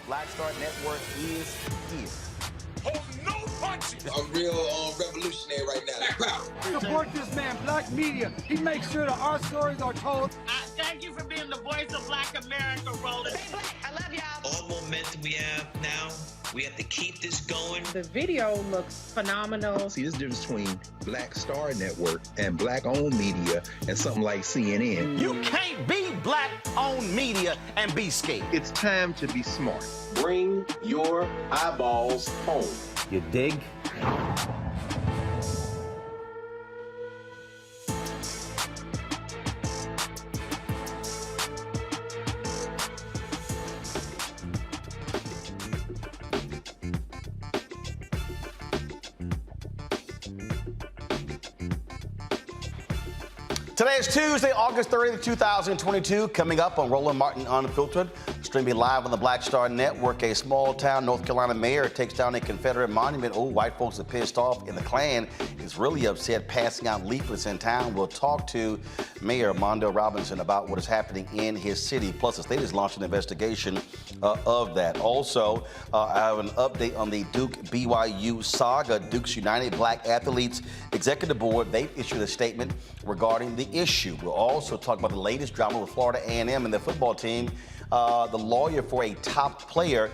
Black Star Network is here. Oh, no punches! I'm real revolutionary right now. Support this man, Black Media. He makes sure that our stories are told. Thank you for being the voice of Black America, Roland. Stay black. I love y'all. All momentum we have now, we have to keep this going. The video looks phenomenal. See, there's a difference between Black Star Network and Black-owned media and something like CNN. You can't be Black-owned media and be scared. It's time to be smart. Bring your eyeballs home. You dig? Today is Tuesday, August 30th, 2022. Coming up on Roland Martin Unfiltered, streaming live on the Black Star Network. A small town North Carolina mayor takes down a Confederate monument. Oh, white folks are pissed off, and the Klan is really upset, passing out leaflets in town. We'll talk to Mayor Mondo Robinson about what is happening in his city. Plus, the state has launched an investigation of that. Also, I have an update on the Duke BYU saga. Duke's United Black Athletes Executive Board, they issued a statement regarding the issue. We'll also talk about the latest drama with Florida A&M and the football team. The lawyer for a top player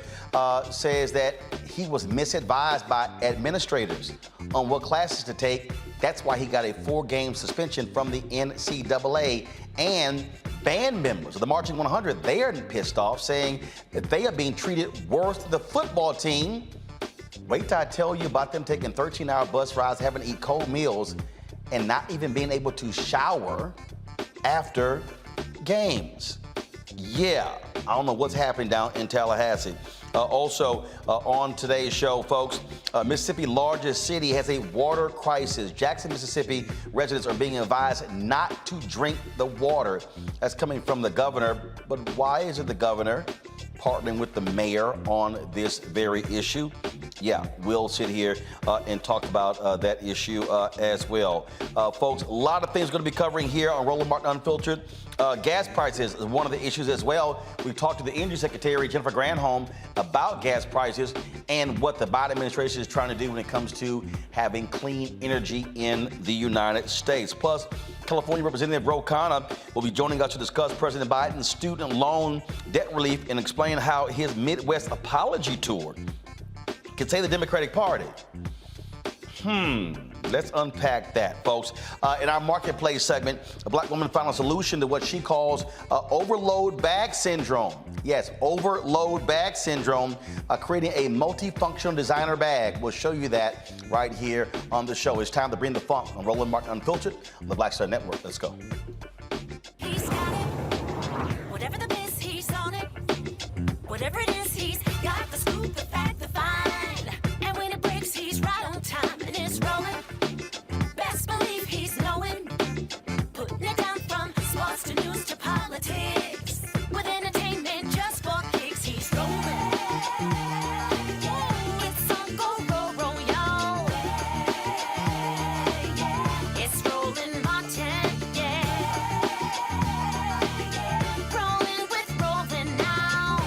says that he was misadvised by administrators on what classes to take. That's why he got a 4-game suspension from the NCAA. And band members of the Marching 100, they are pissed off, saying that they are being treated worse than the football team. Wait till I tell you about them taking 13-hour bus rides, having to eat cold meals, and not even being able to shower after games. Yeah, I don't know what's happening down in Tallahassee. Also, on today's show, folks, Mississippi's largest city has a water crisis. Jackson, Mississippi residents are being advised not to drink the water that's coming from the governor. But why isn't the governor partnering with the mayor on this very issue? Yeah, we'll sit here and talk about that issue as well. Folks, a lot of things going to be covering here on Roland Martin Unfiltered. Gas prices is one of the issues as well. We talked to the Energy Secretary, Jennifer Granholm, about gas prices and what the Biden administration is trying to do when it comes to having clean energy in the United States. Plus, California Representative Khanna will be joining us to discuss President Biden's student loan debt relief and explain how his Midwest apology tour can save the Democratic Party. Let's unpack that, folks. In our marketplace segment, a black woman found a solution to what she calls overload bag syndrome. Yes, overload bag syndrome, creating a multifunctional designer bag. We'll show you that right here on the show. It's time to bring the funk on Roland Martin Unfiltered on the Black Star Network. Let's go. He's got it. Whatever the miss, he's on it. Whatever it is, he's got the scoop, the fact, the find. And when it breaks, he's right on time and it's rolling. Best believe he's knowing. Putting it down from sports to news to politics. With entertainment just for kicks, he's rolling. It's on Go Roll, y'all. It's Roland Martin, yeah. Rolling with Roland now.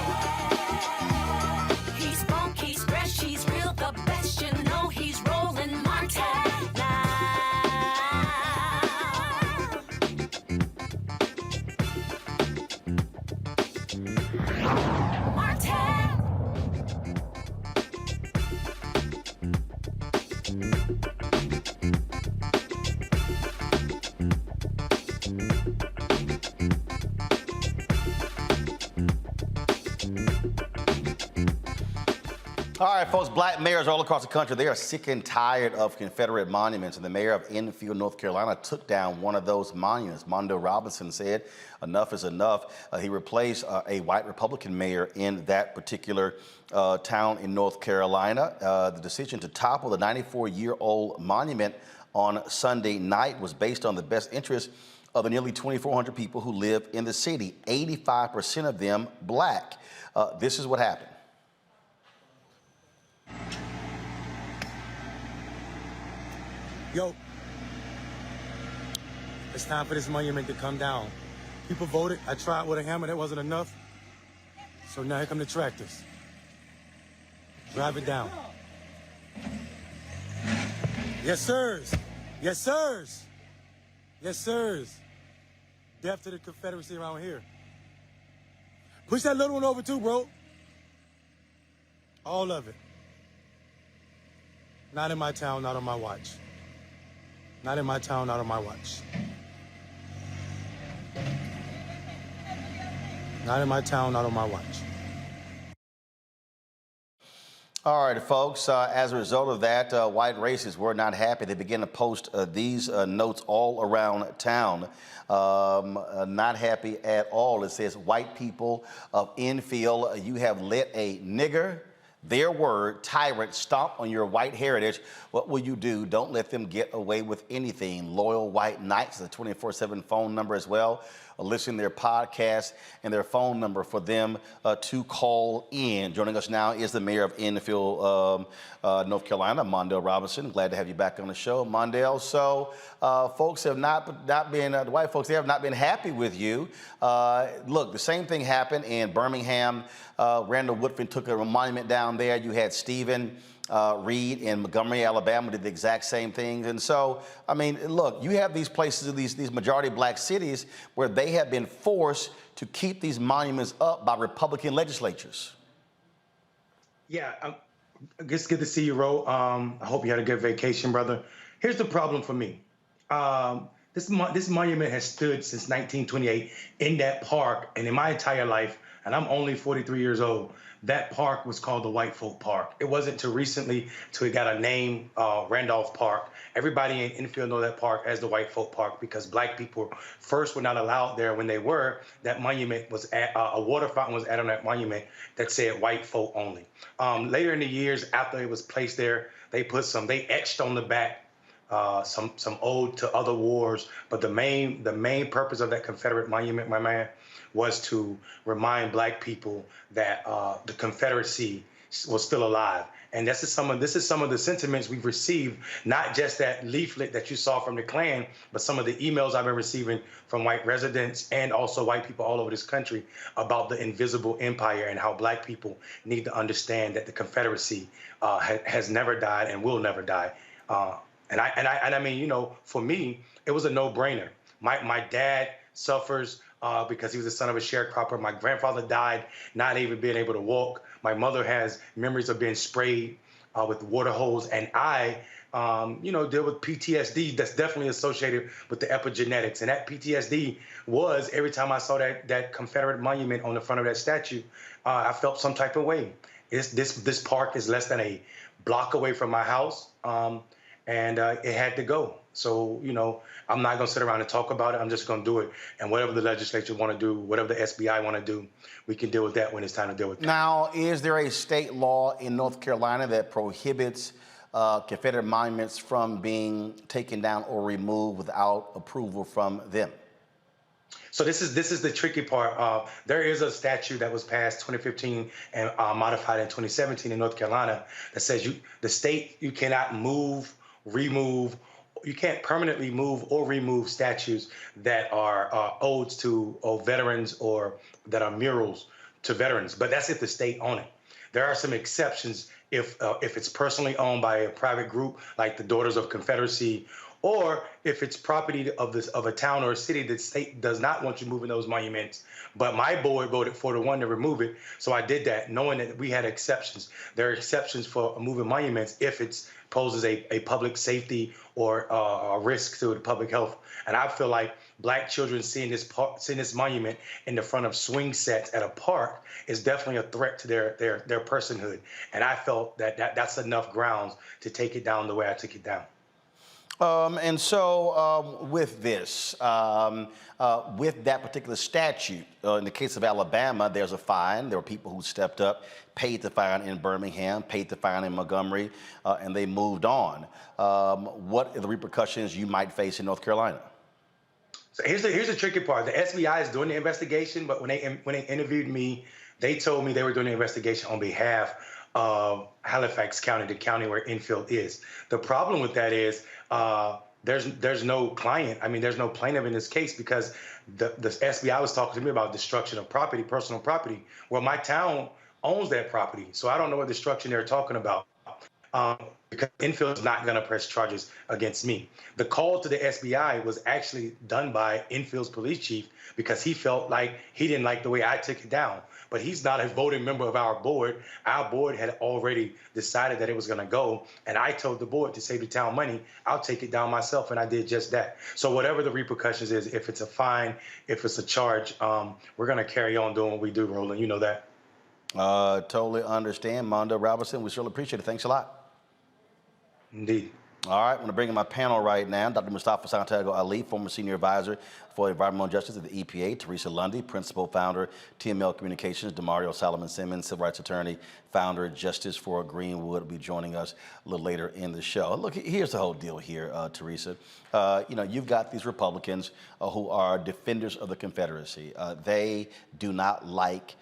He's funk, he's fresh, he's real, the best, you know he's Roland Martin now. All right, folks, black mayors all across the country, they are sick and tired of Confederate monuments, and the mayor of Enfield, North Carolina, took down one of those monuments. Mondo Robinson said enough is enough. He replaced a white Republican mayor in that particular town in North Carolina. The decision to topple the 94-year-old monument on Sunday night was based on the best interest of the nearly 2,400 people who live in the city, 85% of them black. This is what happened. Yo, it's time for this monument to come down. People voted. I tried with a hammer. That wasn't enough. So now here come the tractors. Drive it down. Yes, sirs. Yes, sirs. Yes, sirs. Death to the Confederacy around here. Push that little one over too, bro. All of it. Not in my town, not on my watch. Not in my town, not on my watch. Not in my town, not on my watch. All right, folks, as a result of that, white racists were not happy. They began to post these notes all around town. Not happy at all. It says, white people of Enfield, you have let a nigger, their word, tyrant, stomp on your white heritage. What will you do? Don't let them get away with anything. Loyal White Knights, the 24/7 phone number as well. Listen to their podcast and their phone number for them to call in. Joining us now is the mayor of Enfield, North Carolina, Mondale Robinson. Glad to have you back on the show, Mondale. So folks have not been, the white folks, they have not been happy with you. Look, the same thing happened in Birmingham. Randall Woodfin took a monument down there. You had Stephen Reed in Montgomery, Alabama did the exact same thing. And so, I mean, look, you have these places, these majority black cities where they have been forced to keep these monuments up by Republican legislatures. Yeah, it's good to see you, Ro. I hope you had a good vacation, brother. Here's the problem for me. This monument has stood since 1928 in that park, and in my entire life, and I'm only 43 years old, that park was called the White Folk Park. It wasn't too recently till it got a name, Randolph Park. Everybody in Enfield know that park as the White Folk Park because black people first were not allowed there. When they were, that monument was at, a water fountain was added on that monument that said white folk only. Later in the years, after it was placed there, they etched on the back some ode to other wars. But the main purpose of that Confederate monument, my man, was to remind black people that the Confederacy was still alive. And this is some of the sentiments we've received, not just that leaflet that you saw from the Klan, but some of the emails I've been receiving from white residents and also white people all over this country about the invisible empire and how black people need to understand that the Confederacy has never died and will never die. And I mean, you know, for me, it was a no-brainer. My dad suffers because he was the son of a sharecropper. My grandfather died not even being able to walk. My mother has memories of being sprayed with water hose. And I, you know, deal with PTSD that's definitely associated with the epigenetics. And that PTSD was every time I saw that Confederate monument on the front of that statue, I felt some type of way. This park is less than a block away from my house. And it had to go. So, you know, I'm not going to sit around and talk about it. I'm just going to do it. And whatever the legislature want to do, whatever the SBI want to do, we can deal with that when it's time to deal with that. Now, is there a state law in North Carolina that prohibits Confederate monuments from being taken down or removed without approval from them? So this is the tricky part. There is a statute that was passed 2015 and modified in 2017 in North Carolina that says the state cannot move, remove, you can't permanently move or remove statues that are odes to veterans or that are murals to veterans. But that's if the state own it. There are some exceptions if it's personally owned by a private group like the Daughters of Confederacy, or if it's property of a town or a city, the state does not want you moving those monuments. But my board voted 4-1 to remove it, so I did that, knowing that we had exceptions. There are exceptions for moving monuments if it poses a public safety or a risk to the public health. And I feel like black children seeing this monument in the front of swing sets at a park is definitely a threat to their personhood. And I felt that's enough grounds to take it down the way I took it down. And so with this, with that particular statute, in the case of Alabama, there's a fine. There were people who stepped up, paid the fine in Birmingham, paid the fine in Montgomery, and they moved on. What are the repercussions you might face in North Carolina? So here's the tricky part. The SBI is doing the investigation, but when they interviewed me, they told me they were doing the investigation on behalf of Halifax County, the county where Enfield is. The problem with that is there's no client. I mean, there's no plaintiff in this case because the SBI was talking to me about destruction of property, personal property. Well, my town owns that property. So I don't know what destruction they're talking about. Because Infield is not going to press charges against me. The call to the SBI was actually done by Infield's police chief because he felt like he didn't like the way I took it down. But he's not a voting member of our board. Our board had already decided that it was going to go. And I told the board to save the town money, I'll take it down myself. And I did just that. So whatever the repercussions is, if it's a fine, if it's a charge, we're going to carry on doing what we do, Roland. You know that. Totally understand. Mondo Robinson, we surely appreciate it. Thanks a lot. Indeed. All right, I'm going to bring in my panel right now. Dr. Mustafa Santiago Ali, former senior advisor for environmental justice at the EPA. Teresa Lundy, principal founder, TML Communications. Demario Solomon Simmons, civil rights attorney, founder, Justice for Greenwood, will be joining us a little later in the show. Look, here's the whole deal here, Teresa. You've got these Republicans who are defenders of the Confederacy. They do not like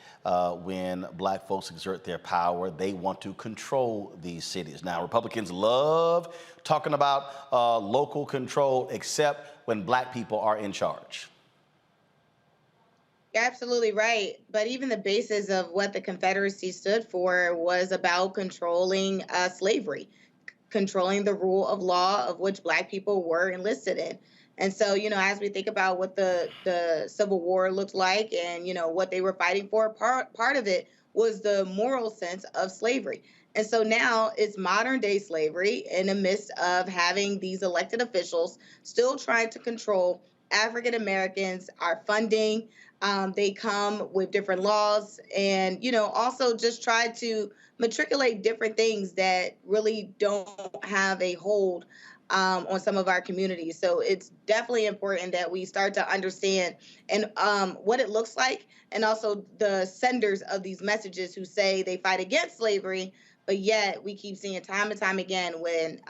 when black folks exert their power. They want to control these cities. Now, Republicans love talking about local control, except when black people are in charge. You're absolutely right. But even the basis of what the Confederacy stood for was about controlling slavery, controlling the rule of law of which black people were enlisted in. And so, as we think about what the Civil War looked like and, what they were fighting for, part of it was the moral sense of slavery. And so now it's modern day slavery in the midst of having these elected officials still trying to control African Americans, our funding. They come with different laws and, also just try to matriculate different things that really don't have a hold on some of our communities. So it's definitely important that we start to understand and what it looks like, and also the senders of these messages who say they fight against slavery, but yet we keep seeing time and time again when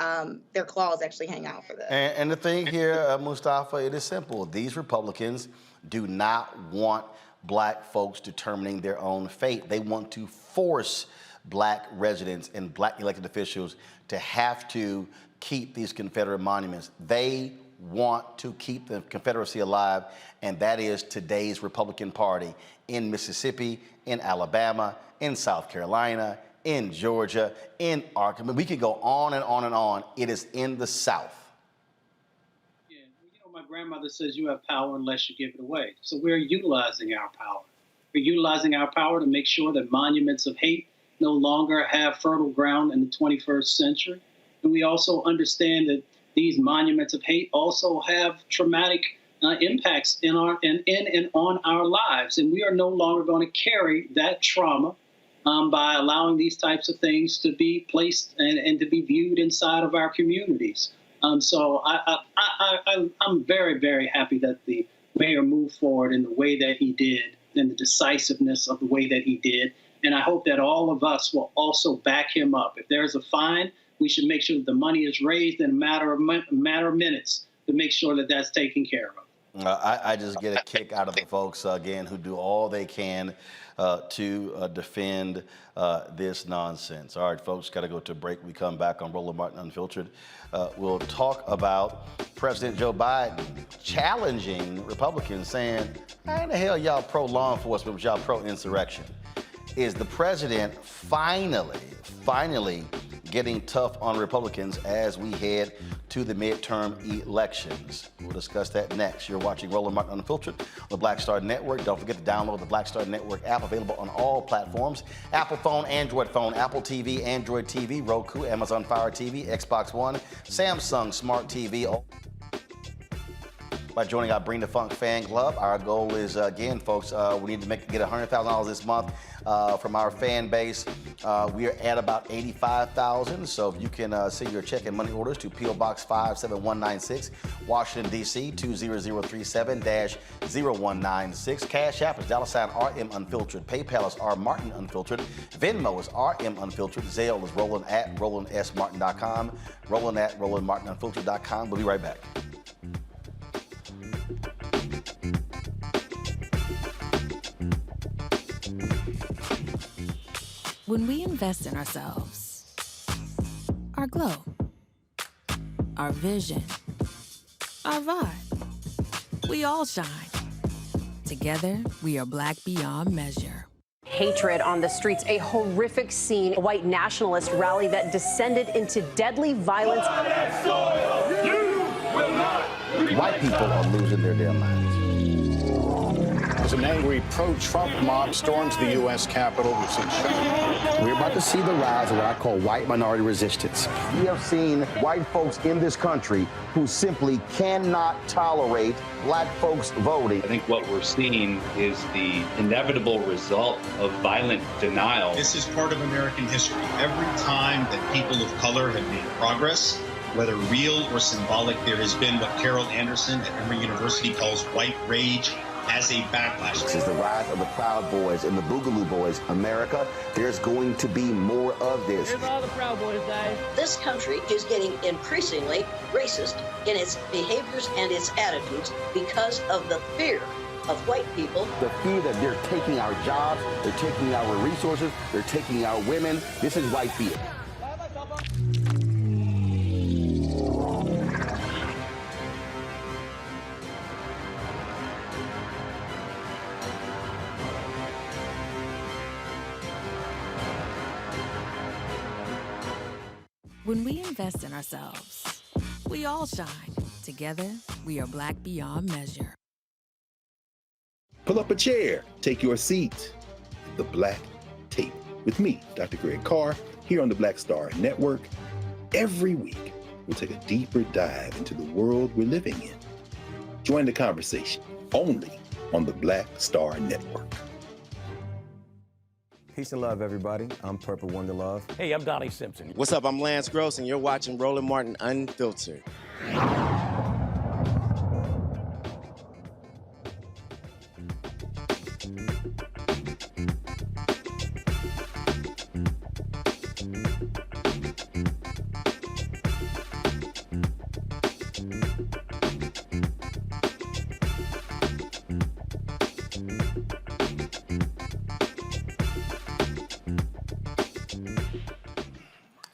their claws actually hang out for this. And the thing here, Mustafa, it is simple. These Republicans do not want black folks determining their own fate. They want to force black residents and black elected officials to have to keep these Confederate monuments. They want to keep the Confederacy alive, and that is today's Republican Party in Mississippi, in Alabama, in South Carolina, in Georgia, in Arkansas. We could go on and on and on. It is in the South. Yeah, my grandmother says you have power unless you give it away. So we're utilizing our power. We're utilizing our power to make sure that monuments of hate no longer have fertile ground in the 21st century. And we also understand that these monuments of hate also have traumatic impacts in our and on our lives. And we are no longer going to carry that trauma by allowing these types of things to be placed and to be viewed inside of our communities. So I'm very, very happy that the mayor moved forward in the way that he did and the decisiveness of the way that he did. And I hope that all of us will also back him up. If there's a fine, we should make sure that the money is raised in a matter of minutes to make sure that that's taken care of. I just get a kick out of the folks, again, who do all they can to defend this nonsense. All right, folks, got to go to a break. We come back on Roland Martin Unfiltered. We'll talk about President Joe Biden challenging Republicans, saying, how in the hell y'all pro-law enforcement, but y'all pro-insurrection? Is the president finally getting tough on Republicans as we head to the midterm elections? We'll discuss that next. You're watching Roland Martin Unfiltered on the Black Star Network. Don't forget to download the Black Star Network app, available on all platforms: Apple phone, Android phone, Apple TV, Android TV, Roku, Amazon Fire TV, Xbox One, Samsung Smart TV. By joining our Bring the Funk fan club. Our goal is, again, folks, we need to get $100,000 this month from our fan base. We are at about 85,000. So if you can send your check and money orders to P.O. Box 57196, Washington, D.C. 20037-0196. Cash App is $RM Unfiltered. PayPal is R Martin Unfiltered. Venmo is RM Unfiltered. Zelle is Roland at RolandSMartin.com. Roland at RolandMartinUnfiltered.com. We'll be right back. When we invest in ourselves, our glow, our vision, our vibe, we all shine. Together, we are black beyond measure. hatred on the streets, a horrific scene, a white nationalist rally that descended into deadly violence. White people are losing their damn minds. As an angry pro-Trump mob storms the U.S. Capitol, we've seen We're about to see the rise of what I call white minority resistance. We have seen white folks in this country who simply cannot tolerate black folks voting. I think what we're seeing is the inevitable result of violent denial. This is part of American history. Every time that people of color have made progress, whether real or symbolic, there has been what Carol Anderson at Emory University calls white rage as a backlash. This is the rise of the Proud Boys and the Boogaloo Boys. America, there's going to be more of this. Here's all the Proud Boys, guys. This country is getting increasingly racist in its behaviors and its attitudes because of the fear of white people. The fear that they're taking our jobs, they're taking our resources, they're taking our women. This is white fear. When we invest in ourselves, we all shine. Together, we are Black beyond measure. Pull up a chair, take your seat. The Black Tape with me, Dr. Greg Carr, here on the Black Star Network. Every week, we'll take a deeper dive into the world we're living in. Join the conversation only on the Black Star Network. Peace and love, everybody. I'm Purple Wonder Love. Hey, I'm Donnie Simpson. What's up? I'm Lance Gross, and you're watching Roland Martin Unfiltered.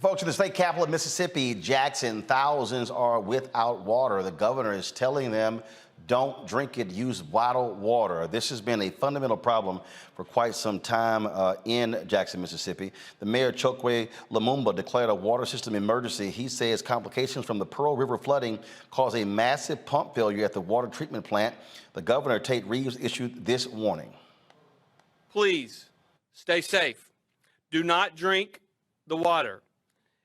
Folks, in the state capital of Mississippi, Jackson, thousands are without water. The governor is telling them, don't drink it, use bottled water. This has been a fundamental problem for quite some time in Jackson, Mississippi. The mayor, Chokwe Lumumba, declared a water system emergency. He says complications from the Pearl River flooding caused a massive pump failure at the water treatment plant. The governor, Tate Reeves, issued this warning. Please stay safe. Do not drink the water.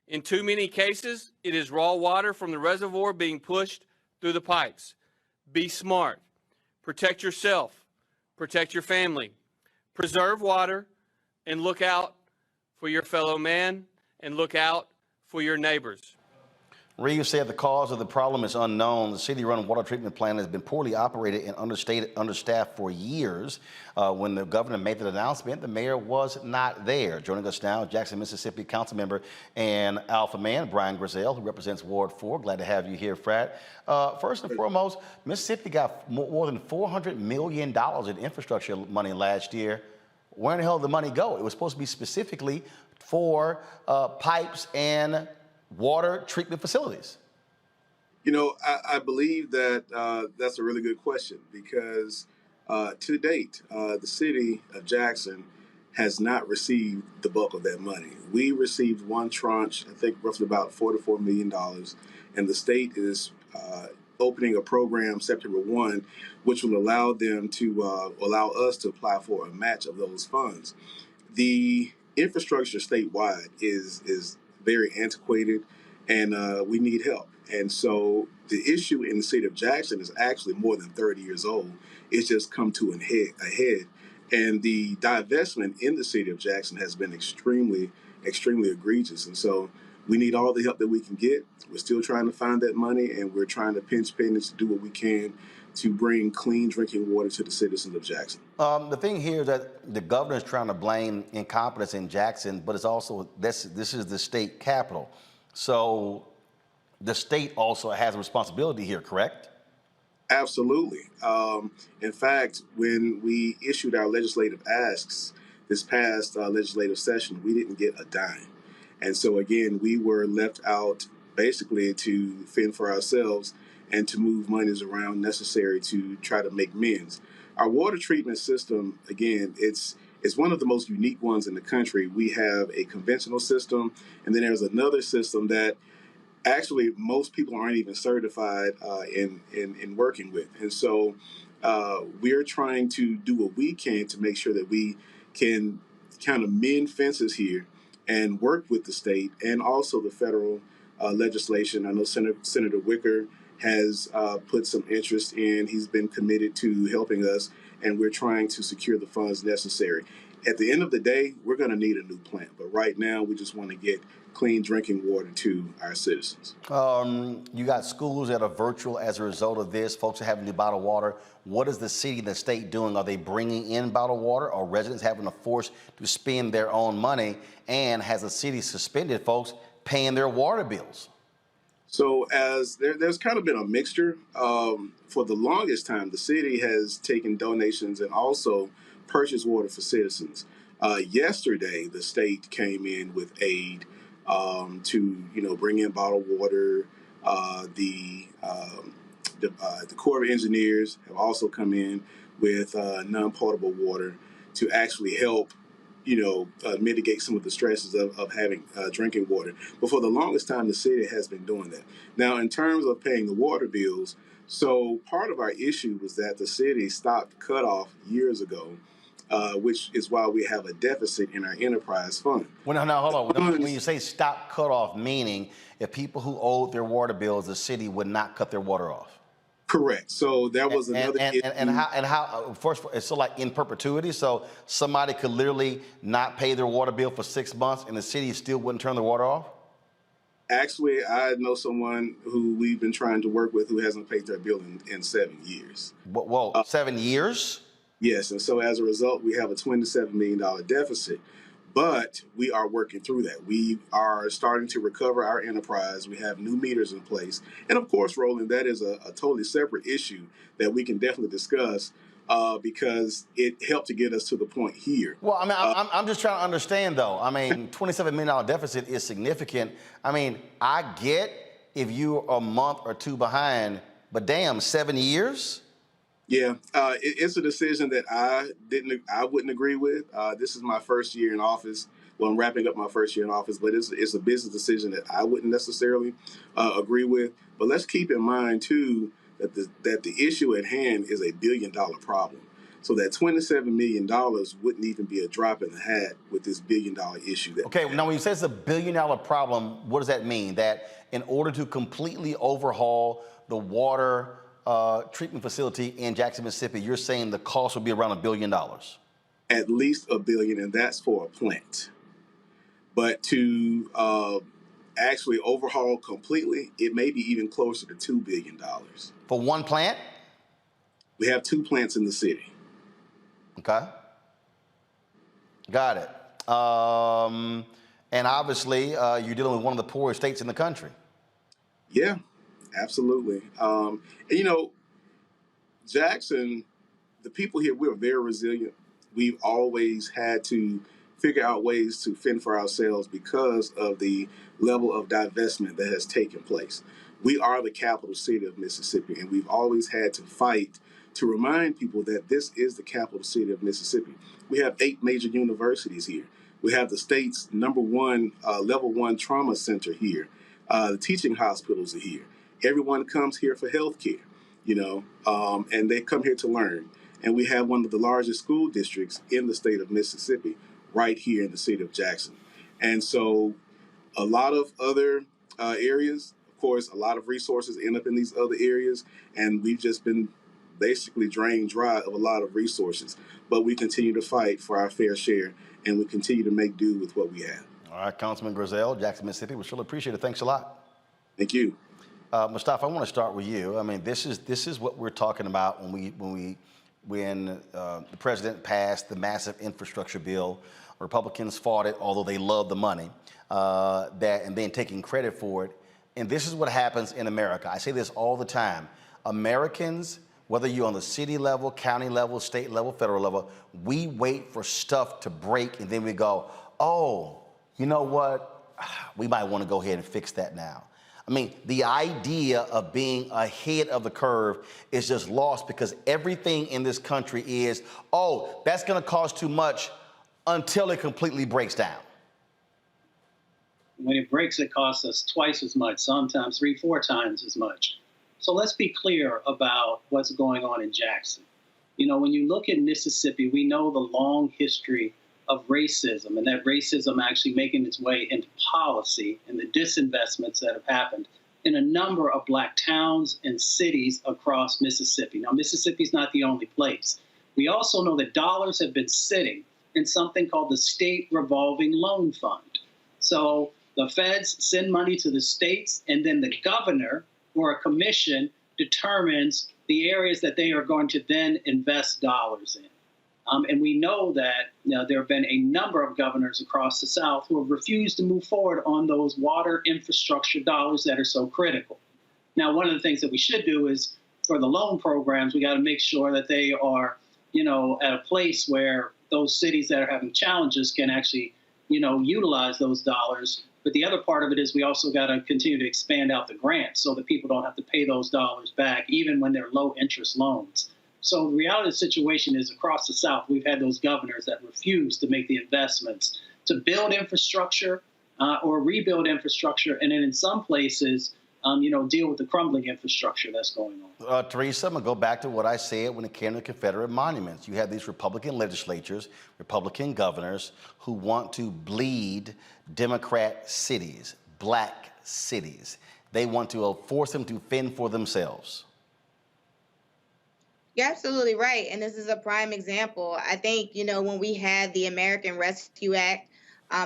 In too many cases, it is raw water from the reservoir being pushed through the pipes. Be smart. Protect yourself. Protect your family. Preserve water and look out for your fellow man and look out for your neighbors. Reeves said the cause of the problem is unknown. The city-run water treatment plant has been poorly operated and understaffed for years. When the governor made that announcement, the mayor was not there. Joining us now, Jackson, Mississippi council member and Alpha man, Brian Grizzell, who represents Ward 4. Glad to have you here, Frat. First and foremost, Mississippi got more than $400 million in infrastructure money last year. Where in the hell did the money go? It was supposed to be specifically for pipes and water treatment facilities. You know, I believe that that's a really good question because to date, the city of Jackson has not received the bulk of that money. We received one tranche, I think roughly about $4 to $4 million, and the state is opening a program September 1, which will allow them to allow us to apply for a match of those funds. The infrastructure statewide is very antiquated, and we need help. And so the issue in the city of Jackson is actually more than 30 years old. It's just come to a head. And the divestment in the city of Jackson has been extremely, extremely egregious. And so we need all the help that we can get. We're still trying to find that money, and we're trying to pinch pennies to do what we can to bring clean drinking water to the citizens of Jackson. The thing here is that the governor is trying to blame incompetence in Jackson, but it's also, this is the state capital. So the state also has a responsibility here, correct? Absolutely. In fact, when we issued our legislative asks this past legislative session, we didn't get a dime. And so again, we were left out basically to fend for ourselves and to move monies around necessary to try to make amends. Our water treatment system, again, it's It's one of the most unique ones in the country. We have a conventional system, and then there's another system that actually most people aren't even certified in working with. And so we're trying to do what we can to make sure that we can kind of mend fences here and work with the state and also the federal legislation. I know Senator Wicker has put some interest in. He's been committed to helping us, and we're trying to secure the funds necessary. At the end of the day, we're going to need a new plant. But right now, we just want to get clean drinking water to our citizens. You got schools that are virtual as a result of this. Folks are having to bottle water. What is the city and the state doing? Are they bringing in bottled water, or residents having to force to spend their own money? And has the city suspended folks paying their water bills? So as there's kind of been a mixture. For the longest time, the city has taken donations and also purchased water for citizens. Yesterday, the state came in with aid to bring in bottled water. The Corps of Engineers have also come in with non-potable water to actually help mitigate some of the stresses of having drinking water. But for the longest time, the city has been doing that. Now, in terms of paying the water bills, so part of our issue was that the city stopped cutoff years ago, which is why we have a deficit in our enterprise fund. Well, now, hold on. When you say stop cutoff, meaning if people who owed their water bills, the city would not cut their water off. Correct. So that was another issue. And how first, it's so like in perpetuity. So somebody could literally not pay their water bill for 6 months and the city still wouldn't turn the water off? Actually, I know someone who we've been trying to work with who hasn't paid their bill in 7 years. Whoa, 7 years? Yes. And so as a result, we have a $27 million deficit. But we are working through that. We are starting to recover our enterprise. We have new meters in place. And of course, Roland, that is a totally separate issue that we can definitely discuss because it helped to get us to the point here. Well, I mean, I'm just trying to understand, though. I mean, $27 million deficit is significant. I mean, I get if you're a month or two behind, but damn, 7 years? Yeah, it's a decision that I wouldn't agree with. This is my first year in office. Well, I'm wrapping up my first year in office, but it's a business decision that I wouldn't necessarily agree with. But let's keep in mind too that the issue at hand is a $1 billion problem. So that $27 million wouldn't even be a drop in the hat with this $1 billion issue. Okay, now when you say it's a $1 billion problem, what does that mean? That in order to completely overhaul the water treatment facility in Jackson, Mississippi, you're saying the cost would be around $1 billion? At least $1 billion, and that's for a plant. But to actually overhaul completely, it may be even closer to $2 billion. For one plant? We have 2 plants in the city. Okay. Got it. And obviously, you're dealing with one of the poorest states in the country. Yeah. Absolutely. And Jackson, the people here, we're very resilient. We've always had to figure out ways to fend for ourselves because of the level of divestment that has taken place. We are the capital city of Mississippi, and we've always had to fight to remind people that this is the capital city of Mississippi. We have 8 major universities here. We have the state's #1 level 1 trauma center here. The teaching hospitals are here. Everyone comes here for health care, and they come here to learn. And we have one of the largest school districts in the state of Mississippi right here in the city of Jackson. And so a lot of other areas, of course, a lot of resources end up in these other areas, and we've just been basically drained dry of a lot of resources. But we continue to fight for our fair share, and we continue to make do with what we have. All right, Councilman Grizzell, Jackson, Mississippi, we surely appreciate it. Thanks a lot. Thank you. Mustafa, I want to start with you. I mean, this is what we're talking about when the president passed the massive infrastructure bill. Republicans fought it, although they love the money, and then taking credit for it. And this is what happens in America. I say this all the time. Americans, whether you're on the city level, county level, state level, federal level, we wait for stuff to break, and then we go, oh, you know what? We might want to go ahead and fix that now. I mean, the idea of being ahead of the curve is just lost because everything in this country is, oh, that's going to cost too much. until it completely breaks down. When it breaks, it costs us twice as much, sometimes 3-4 times as much. So let's be clear about what's going on in Jackson. You know, when you look at Mississippi, we know the long history of racism, and that racism actually making its way into policy and the disinvestments that have happened in a number of Black towns and cities across Mississippi. Now, Mississippi's not the only place. We also know that dollars have been sitting in something called the State Revolving Loan Fund. So the feds send money to the states, and then the governor or a commission determines the areas that they are going to then invest dollars in. And we know that there have been a number of governors across the South who have refused to move forward on those water infrastructure dollars that are so critical. Now, one of the things that we should do is for the loan programs, we got to make sure that they are, at a place where those cities that are having challenges can actually, utilize those dollars. But the other part of it is we also got to continue to expand out the grants so that people don't have to pay those dollars back, even when they're low interest loans. So the reality of the situation is across the South, we've had those governors that refuse to make the investments to build infrastructure or rebuild infrastructure. And then in some places, deal with the crumbling infrastructure that's going on. Teresa, I'm going to go back to what I said when it came to Confederate monuments. You have these Republican legislatures, Republican governors who want to bleed Democrat cities, Black cities. They want to force them to fend for themselves. You're absolutely right. And this is a prime example. I think, when we had the American Rescue Act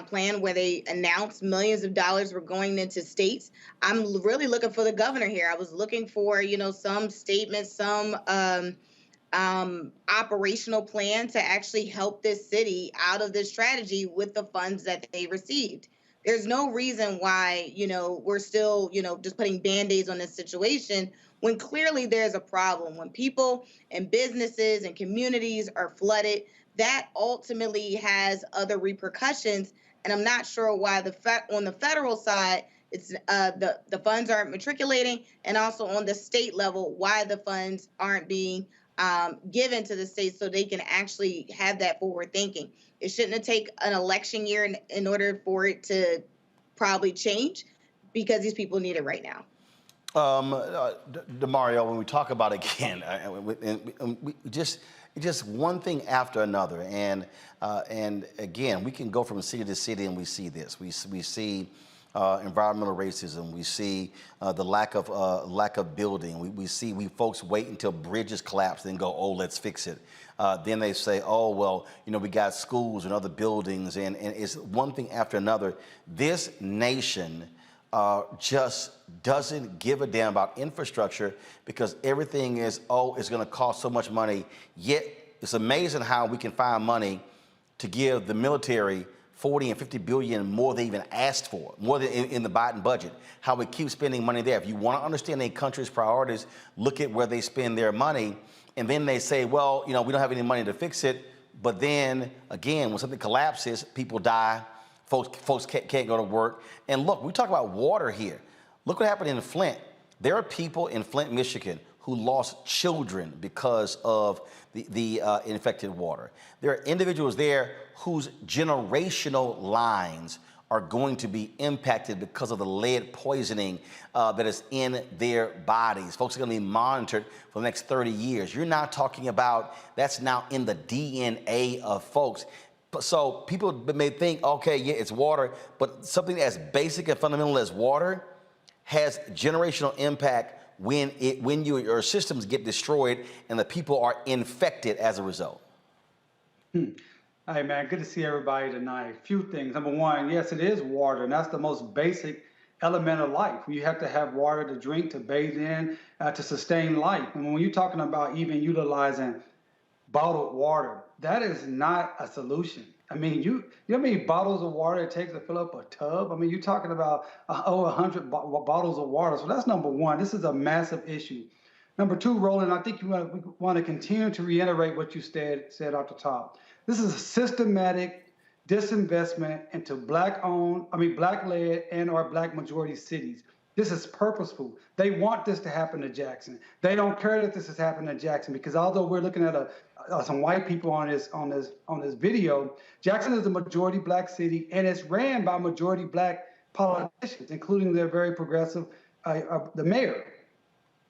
plan where they announced millions of dollars were going into states, I'm really looking for the governor here. I was looking for, some statements, some operational plan to actually help this city out of this strategy with the funds that they received. There's no reason why, we're still, just putting Band-Aids on this situation when clearly there's a problem. When people and businesses and communities are flooded, that ultimately has other repercussions. And I'm not sure why on the federal side, it's the funds aren't matriculating, and also on the state level, why the funds aren't being given to the states so they can actually have that forward thinking. It shouldn't have taken an election year in order for it to probably change, because these people need it right now. DeMario, when we talk about again, we just one thing after another, and again, we can go from city to city and we see this. We see environmental racism. We see the lack of building. We see folks wait until bridges collapse, then go, oh, let's fix it. Then they say, oh, well, we got schools and other buildings, and it's one thing after another. This nation just doesn't give a damn about infrastructure, because everything is, it's going to cost so much money. Yet it's amazing how we can find money to give the military 40 and 50 billion more than even asked for, more than in the Biden budget. How we keep spending money there. If you want to understand a country's priorities, look at where they spend their money, and then they say, well, we don't have any money to fix it. But then again, when something collapses, people die. Folks can't go to work. And look, we talk about water here. Look what happened in Flint. There are people in Flint, Michigan, who lost children because of the infected water. There are individuals there whose generational lines are going to be impacted because of the lead poisoning that is in their bodies. Folks are going to be monitored for the next 30 years. You're now talking about that's now in the DNA of folks. So people may think, okay, yeah, it's water, but something as basic and fundamental as water has generational impact when your systems get destroyed and the people are infected as a result. Hey, man, good to see everybody tonight. A few things. Number one, yes, it is water, and that's the most basic element of life. You have to have water to drink, to bathe in, to sustain life. And when you're talking about even utilizing bottled water, that is not a solution. I mean, you know how many bottles of water it takes to fill up a tub? I mean, you're talking about 100 bottles of water. So that's number one. This is a massive issue. Number two, Roland, I think we want to continue to reiterate what you said off the top. This is a systematic disinvestment into Black-led and or Black majority cities. This is purposeful. They want this to happen to Jackson. They don't care that this is happening to Jackson, because although we're looking at some white people on this video. Jackson is a majority black city, and it's ran by majority black politicians, including their very progressive, the mayor.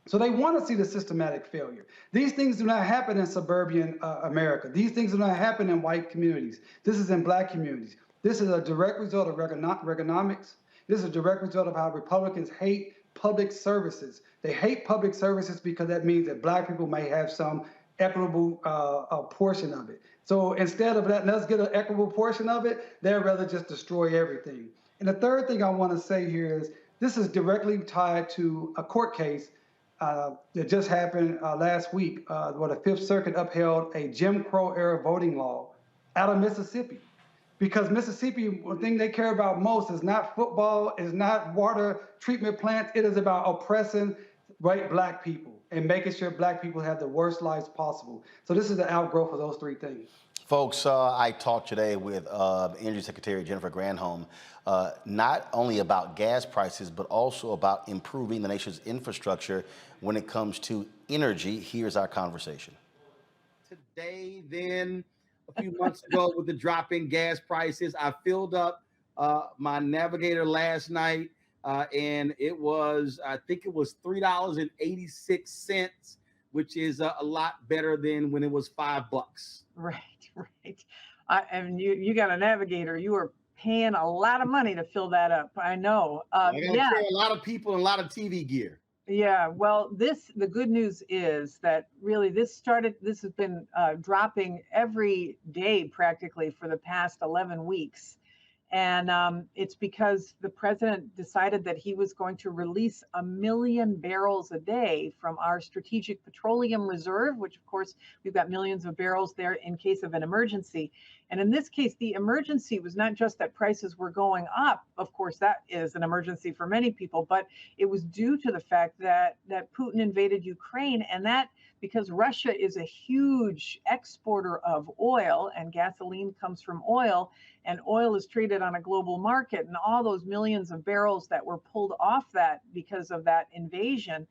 So they want to see the systematic failure. These things do not happen in suburban America. These things do not happen in white communities. This is in black communities. This is a direct result of Reaganomics. This is a direct result of how Republicans hate public services. They hate public services because that means that black people may have some equitable portion of it. So instead of letting us get an equitable portion of it, they'd rather just destroy everything. And the third thing I want to say here is this is directly tied to a court case that just happened last week, where the Fifth Circuit upheld a Jim Crow era voting law out of Mississippi. Because Mississippi, the thing they care about most is not football, is not water treatment plants. It is about oppressing white black people and making sure black people have the worst lives possible. So this is the outgrowth of those three things. Folks, I talked today with Energy Secretary Jennifer Granholm, not only about gas prices, but also about improving the nation's infrastructure when it comes to energy. Here's our conversation. Today, then, a few months ago with the drop in gas prices, I filled up my Navigator last night, and it was, I think it was $3.86, which is a lot better than when it was $5. Right. And you got a Navigator. You were paying a lot of money to fill that up. I know. I got a lot of people and a lot of TV gear. Yeah, well, the good news is that really this has been dropping every day practically for the past 11 weeks. And it's because the president decided that he was going to release 1 million barrels a day from our strategic petroleum reserve, which of course we've got millions of barrels there in case of an emergency. And in this case, the emergency was not just that prices were going up. Of course, that is an emergency for many people, but it was due to the fact that Putin invaded Ukraine, and that because Russia is a huge exporter of oil, and gasoline comes from oil, and oil is traded on a global market, and all those millions of barrels that were pulled off that because of that invasion,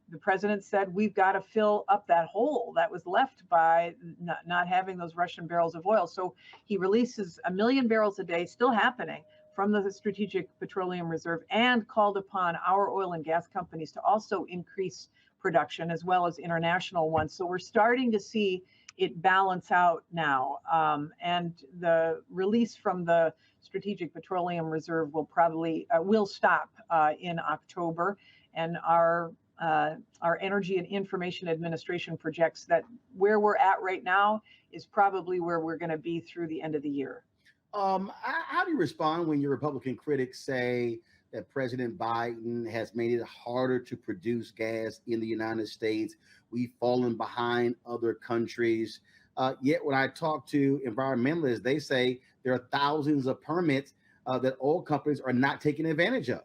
the president said, we've got to fill up that hole that was left by not having those Russian barrels of oil. So he releases 1 million barrels a day, still happening, from the Strategic Petroleum Reserve, and called upon our oil and gas companies to also increase production as well as international ones. So we're starting to see it balance out now. And the release from the Strategic Petroleum Reserve will probably will stop in October. And our Energy and Information Administration projects that where we're at right now is probably where we're going to be through the end of the year. How do you respond when your Republican critics say that President Biden has made it harder to produce gas in the United States? We've fallen behind other countries. Yet when I talk to environmentalists, they say there are thousands of permits that oil companies are not taking advantage of.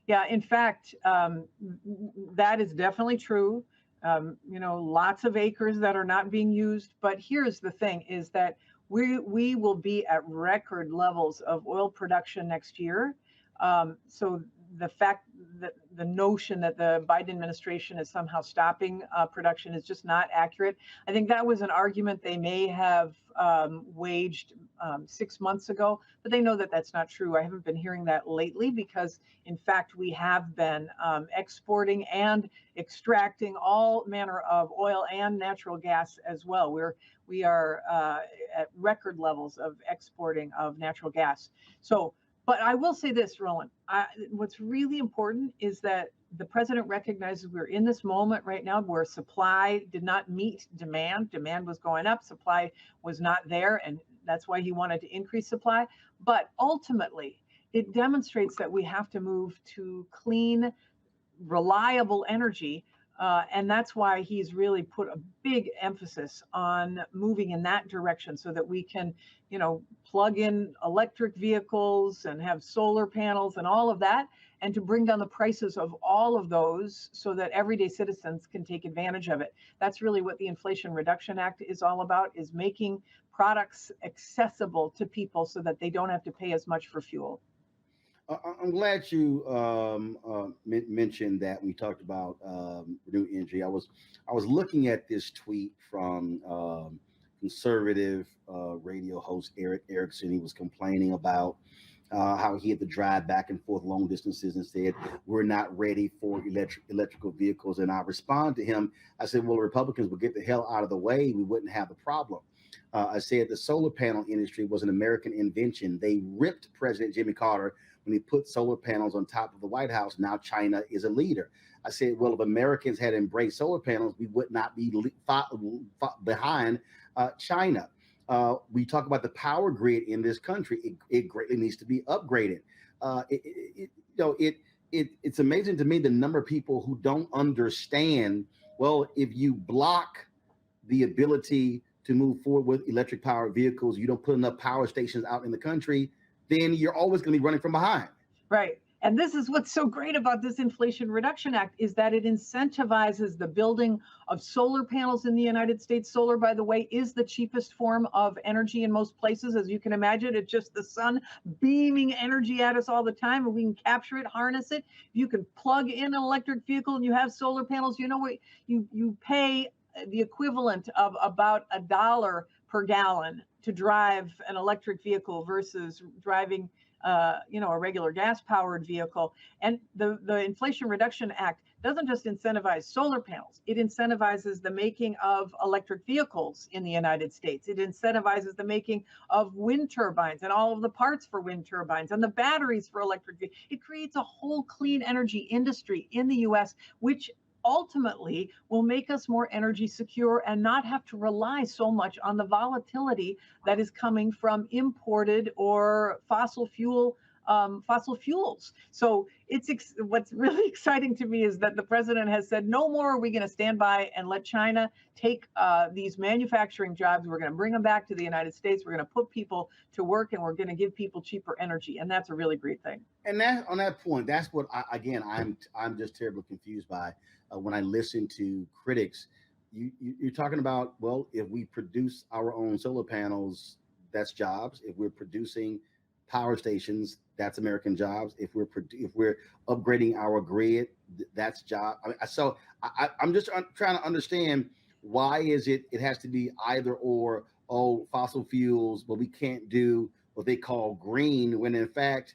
Yeah, in fact, that is definitely true. Lots of acres that are not being used. But here's the thing is that we will be at record levels of oil production next year. So the fact that the notion that the Biden administration is somehow stopping production is just not accurate. I think that was an argument they may have waged 6 months ago, but they know that that's not true. I haven't been hearing that lately because, in fact, we have been exporting and extracting all manner of oil and natural gas as well. We are at record levels of exporting of natural gas. But I will say this, Roland, what's really important is that the president recognizes we're in this moment right now where supply did not meet demand. Demand was going up, supply was not there, and that's why he wanted to increase supply. But ultimately, it demonstrates that we have to move to clean, reliable energy. And that's why he's really put a big emphasis on moving in that direction so that we can, plug in electric vehicles and have solar panels and all of that, and to bring down the prices of all of those so that everyday citizens can take advantage of it. That's really what the Inflation Reduction Act is all about, is making products accessible to people so that they don't have to pay as much for fuel. I'm glad you mentioned that when we talked about renewable energy. I was looking at this tweet from conservative radio host, Eric Erickson. He was complaining about how he had to drive back and forth long distances and said, we're not ready for electrical vehicles. And I responded to him. I said, well, Republicans would get the hell out of the way. We wouldn't have the problem. I said the solar panel industry was an American invention. They ripped President Jimmy Carter when he put solar panels on top of the White House. Now China is a leader. I said, well, if Americans had embraced solar panels, we would not be behind China. We talk about the power grid in this country. It greatly needs to be upgraded. It's amazing to me the number of people who don't understand, well, if you block the ability to move forward with electric powered vehicles, you don't put enough power stations out in the country, then you're always going to be running from behind. Right. And this is what's so great about this Inflation Reduction Act is that it incentivizes the building of solar panels in the United States. Solar, by the way, is the cheapest form of energy in most places. As you can imagine, it's just the sun beaming energy at us all the time, and we can capture it, harness it. You can plug in an electric vehicle and you have solar panels. You know what? You pay the equivalent of about $1 per gallon to drive an electric vehicle versus driving a regular gas-powered vehicle. And the Inflation Reduction Act doesn't just incentivize solar panels. It incentivizes the making of electric vehicles in the United States. It incentivizes the making of wind turbines and all of the parts for wind turbines and the batteries for electric vehicles. It creates a whole clean energy industry in the U.S., which ultimately will make us more energy secure and not have to rely so much on the volatility that is coming from imported or fossil fuels. So what's really exciting to me is that the president has said, no more are we going to stand by and let China take these manufacturing jobs. We're going to bring them back to the United States. We're going to put people to work and we're going to give people cheaper energy. And that's a really great thing. And that on that point, that's what I'm just terribly confused by when I listen to critics. You're talking about, well, if we produce our own solar panels, that's jobs. If we're producing power stations, that's American jobs. If we're upgrading our grid, that's job. I'm just trying to understand, why is it has to be either or? Oh, fossil fuels, but we can't do what they call green, when in fact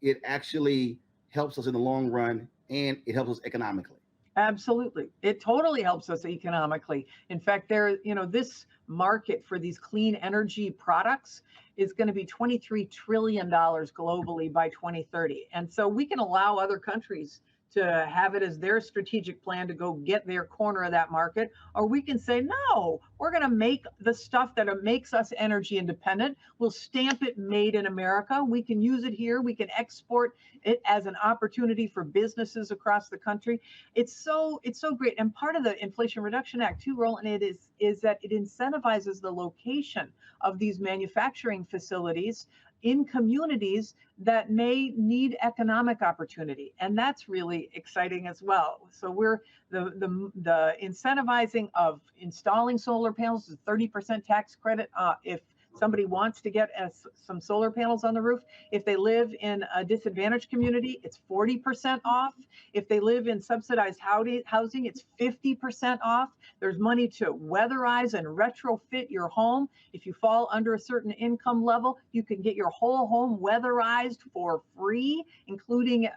it actually helps us in the long run and it helps us economically. Absolutely. It totally helps us economically. In fact, this market for these clean energy products is going to be $23 trillion globally by 2030. And so we can allow other countries to have it as their strategic plan to go get their corner of that market, or we can say, no, we're going to make the stuff that makes us energy independent. We'll stamp it made in America. We can use it here. We can export it as an opportunity for businesses across the country. It's so great. And part of the Inflation Reduction Act too, Roland, is that it incentivizes the location of these manufacturing facilities in communities that may need economic opportunity. And that's really exciting as well. So we're the incentivizing of installing solar panels is 30% tax credit if somebody wants to get some solar panels on the roof. If they live in a disadvantaged community, it's 40% off. If they live in subsidized housing, it's 50% off. There's money to weatherize and retrofit your home. If you fall under a certain income level, you can get your whole home weatherized for free, including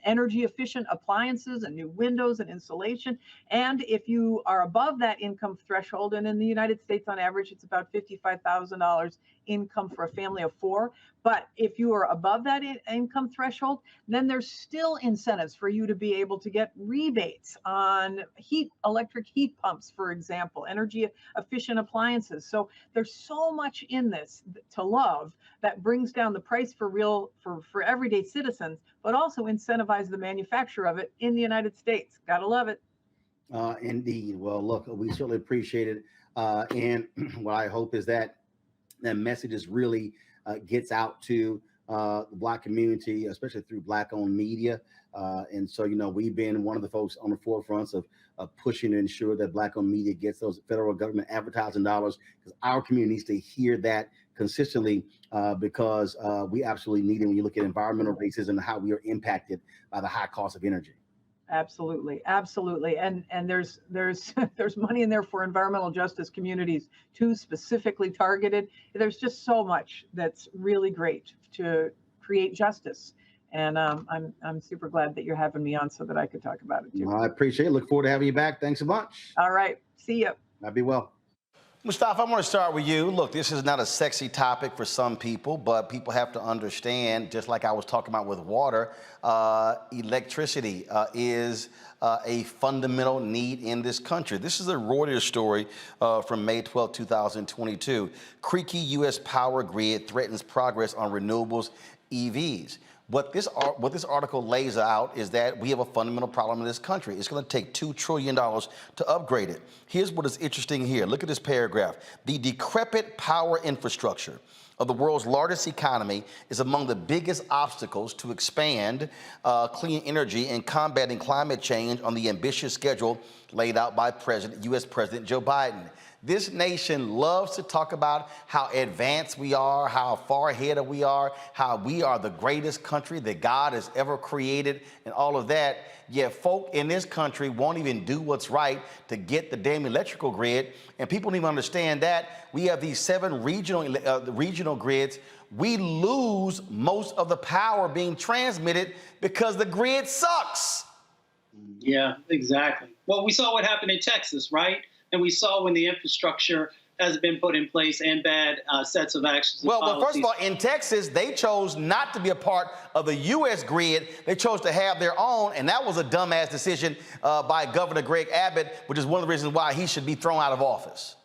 energy efficient appliances and new windows and insulation. And if you are above that income threshold, and in the United States on average, it's about $55,000 income for a family of 4. But if you are above that income threshold, then there's still incentives for you to be able to get rebates on electric heat pumps, for example, energy efficient appliances. So there's so much in this to love that brings down the price for everyday citizens, but also incentivize the manufacture of it in the United States. Gotta love it. Indeed. Well, look, we certainly appreciate it. And what I hope is that message is really gets out to the Black community, especially through Black-owned media. And so, we've been one of the folks on the forefronts of pushing to ensure that Black-owned media gets those federal government advertising dollars, because our community needs to hear that consistently, because we absolutely need it when you look at environmental racism and how we are impacted by the high cost of energy. Absolutely, absolutely, and there's there's money in there for environmental justice communities too, specifically targeted. There's just so much that's really great to create justice, and I'm super glad that you're having me on so that I could talk about it too. Well, I appreciate it. Look forward to having you back. Thanks a bunch. All right, see ya. Be well. Mustafa, I want to start with you. Look, this is not a sexy topic for some people, but people have to understand, just like I was talking about with water, electricity is a fundamental need in this country. This is a Reuters story from May 12, 2022. Creaky U.S. power grid threatens progress on renewables EVs. What this article lays out is that we have a fundamental problem in this country. It's going to take $2 trillion to upgrade it. Here's what is interesting here. Look at this paragraph. The decrepit power infrastructure of the world's largest economy is among the biggest obstacles to expand clean energy and combating climate change on the ambitious schedule laid out by U.S. President Joe Biden. This nation loves to talk about how advanced we are, how far ahead we are, how we are the greatest country that God has ever created and all of that. Yet folk in this country won't even do what's right to get the damn electrical grid. And people don't even understand that. We have these 7 regional grids. We lose most of the power being transmitted because the grid sucks. Yeah, exactly. Well, we saw what happened in Texas, right? And we saw when the infrastructure has been put in place and bad sets of actions. Well, first of all, in Texas, they chose not to be a part of the U.S. grid. They chose to have their own, and that was a dumbass decision by Governor Greg Abbott, which is one of the reasons why he should be thrown out of office.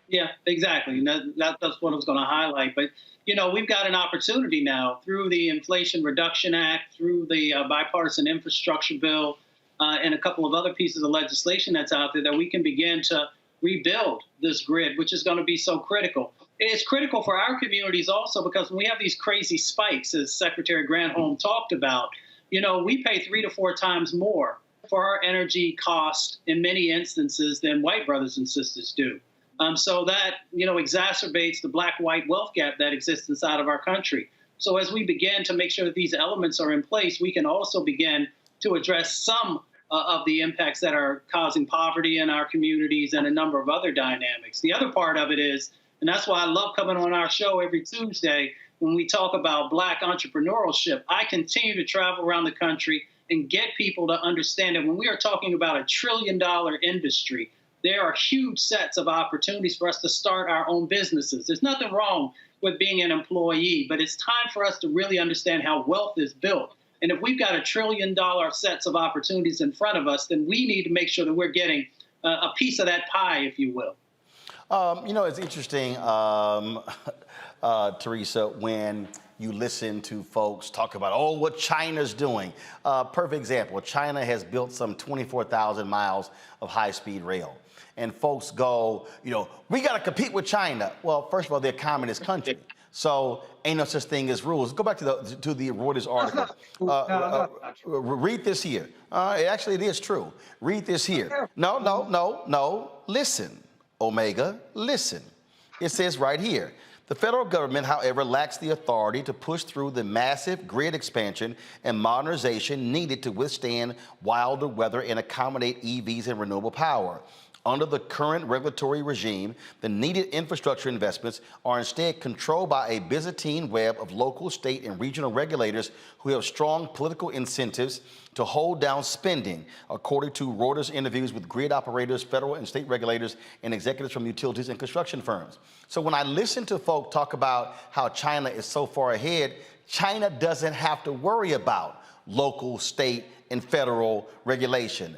Yeah, exactly. And that's what I was going to highlight. But, you know, we've got an opportunity now through the Inflation Reduction Act, through the bipartisan infrastructure bill, and a couple of other pieces of legislation that's out there that we can begin to rebuild this grid, which is going to be so critical. It's critical for our communities also because when we have these crazy spikes, as Secretary Granholm talked about, you know, we pay 3 to 4 times more for our energy cost in many instances than white brothers and sisters do. So that, you know, exacerbates the black-white wealth gap that exists inside of our country. So as we begin to make sure that these elements are in place, we can also begin to address some of the impacts that are causing poverty in our communities and a number of other dynamics. The other part of it is, and that's why I love coming on our show every Tuesday when we talk about Black entrepreneurship. I continue to travel around the country and get people to understand that when we are talking about $1 trillion industry, there are huge sets of opportunities for us to start our own businesses. There's nothing wrong with being an employee, but it's time for us to really understand how wealth is built. And if we've got $1 trillion sets of opportunities in front of us, then we need to make sure that we're getting a piece of that pie, if you will. You know, it's interesting, Teresa, when you listen to folks talk about, oh, what China's doing. Perfect example, China has built some 24,000 miles of high-speed rail. And folks go, you know, we got to compete with China. Well, first of all, they're a communist country. So ain't no such thing as rules. Go back to the Reuters article. Read this here. Actually, it is true. Read this here. No. Listen, Omega, listen. It says right here. The federal government, however, lacks the authority to push through the massive grid expansion and modernization needed to withstand wilder weather and accommodate EVs and renewable power. Under the current regulatory regime, the needed infrastructure investments are instead controlled by a Byzantine web of local, state, and regional regulators who have strong political incentives to hold down spending, according to Reuters interviews with grid operators, federal and state regulators, and executives from utilities and construction firms. So when I listen to folk talk about how China is so far ahead, China doesn't have to worry about local, state, and federal regulation.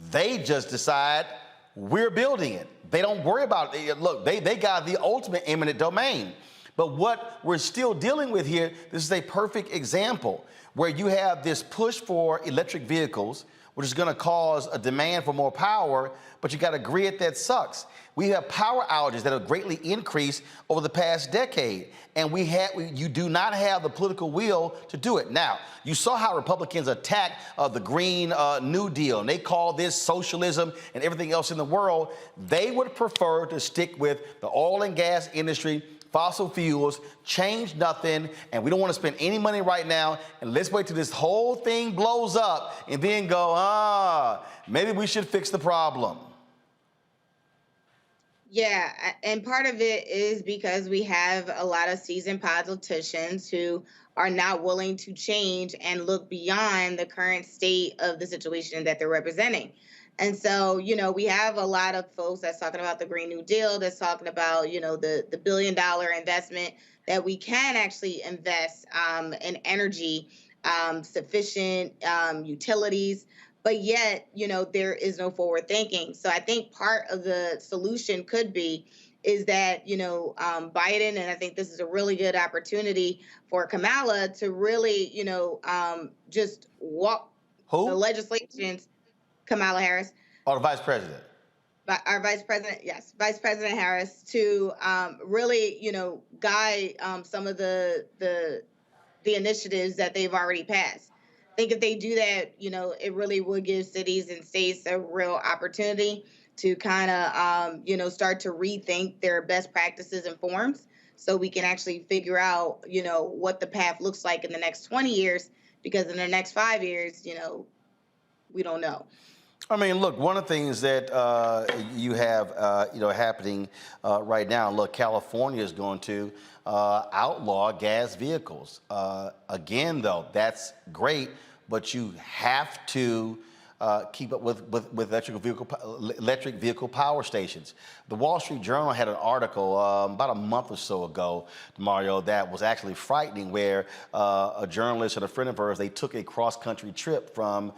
They just decide, we're building it. They don't worry about it. Look, they got the ultimate eminent domain. But what we're still dealing with here, this is a perfect example where you have this push for electric vehicles, which is going to cause a demand for more power, but you got a grid that sucks. We have power outages that have greatly increased over the past decade, and you do not have the political will to do it. Now, you saw how Republicans attacked the Green New Deal, and they call this socialism and everything else in the world. They would prefer to stick with the oil and gas industry, fossil fuels, change nothing, and we don't want to spend any money right now, and let's wait till this whole thing blows up and then go, maybe we should fix the problem. Yeah, and part of it is because we have a lot of seasoned politicians who are not willing to change and look beyond the current state of the situation that they're representing. And so, we have a lot of folks that's talking about the Green New Deal, that's talking about, the $1 billion investment that we can actually invest in energy, sufficient utilities. But yet, there is no forward thinking. So I think part of the solution could be is that, Biden, and I think this is a really good opportunity for Kamala to really, just walk the legislations, Kamala Harris. Or the vice president. Our vice president, yes, Vice President Harris, to really, guide some of the initiatives that they've already passed. I think if they do that, it really would give cities and states a real opportunity to kind of, start to rethink their best practices and forms so we can actually figure out, what the path looks like in the next 20 years, because in the next 5 years, we don't know. I mean, look, one of the things that you have, happening right now, look, California is going to outlaw gas vehicles. Again, though, that's great, but you have to keep up with electric vehicle power stations. The Wall Street Journal had an article about a month or so ago, Mario, that was actually frightening, where a journalist and a friend of hers, they took a cross-country trip from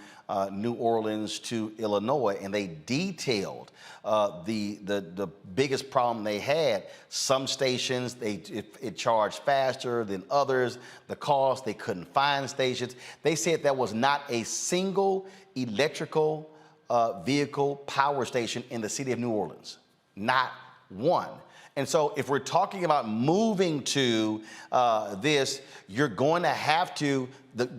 New Orleans to Illinois, and they detailed the biggest problem they had. Some stations, it charged faster than others. The cost, they couldn't find stations. They said there was not a single electrical vehicle power station in the city of New Orleans. Not one. And so if we're talking about moving to this, you're going to have to,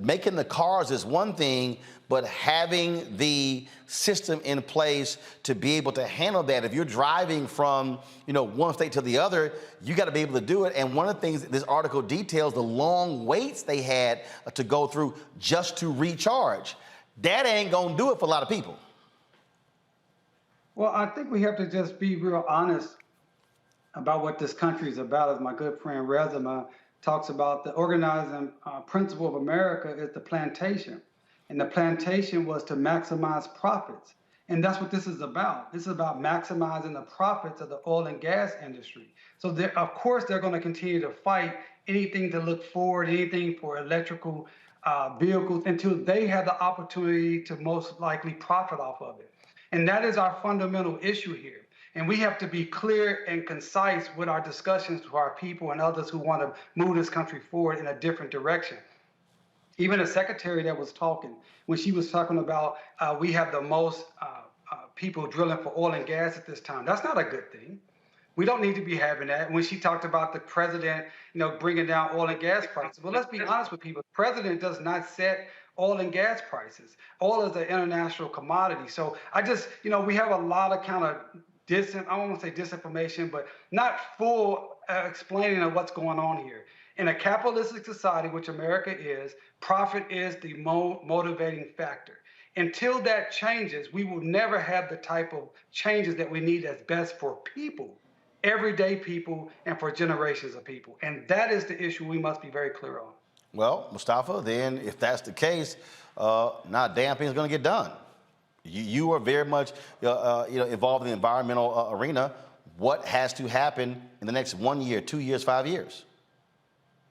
making the cars is one thing, but having the system in place to be able to handle that. If you're driving from, one state to the other, you got to be able to do it. And one of the things that this article details, the long waits they had to go through just to recharge. That ain't gonna do it for a lot of people. Well, I think we have to just be real honest about what this country is about. As my good friend Rezima talks about, the organizing principle of America is the plantation. And the plantation was to maximize profits. And that's what this is about. This is about maximizing the profits of the oil and gas industry. So of course, they're going to continue to fight anything to look forward, anything for electrical vehicles, until they have the opportunity to most likely profit off of it. And that is our fundamental issue here. And we have to be clear and concise with our discussions to our people and others who want to move this country forward in a different direction. Even the secretary that was talking, when she was talking about we have the most people drilling for oil and gas at this time, that's not a good thing. We don't need to be having that. When she talked about the president, bringing down oil and gas prices, well, let's be honest with people. The president does not set oil and gas prices. Oil is an international commodity. So I just, we have a lot of kind of I don't want to say disinformation, but not full explaining of what's going on here. In a capitalistic society, which America is, profit is the motivating factor. Until that changes, we will never have the type of changes that we need that's best for people, everyday people, and for generations of people. And that is the issue we must be very clear on. Well, Mustafa, then if that's the case, not damn thing's going to get done. You are very much involved in the environmental arena. What has to happen in the next 1 year, 2 years, 5 years?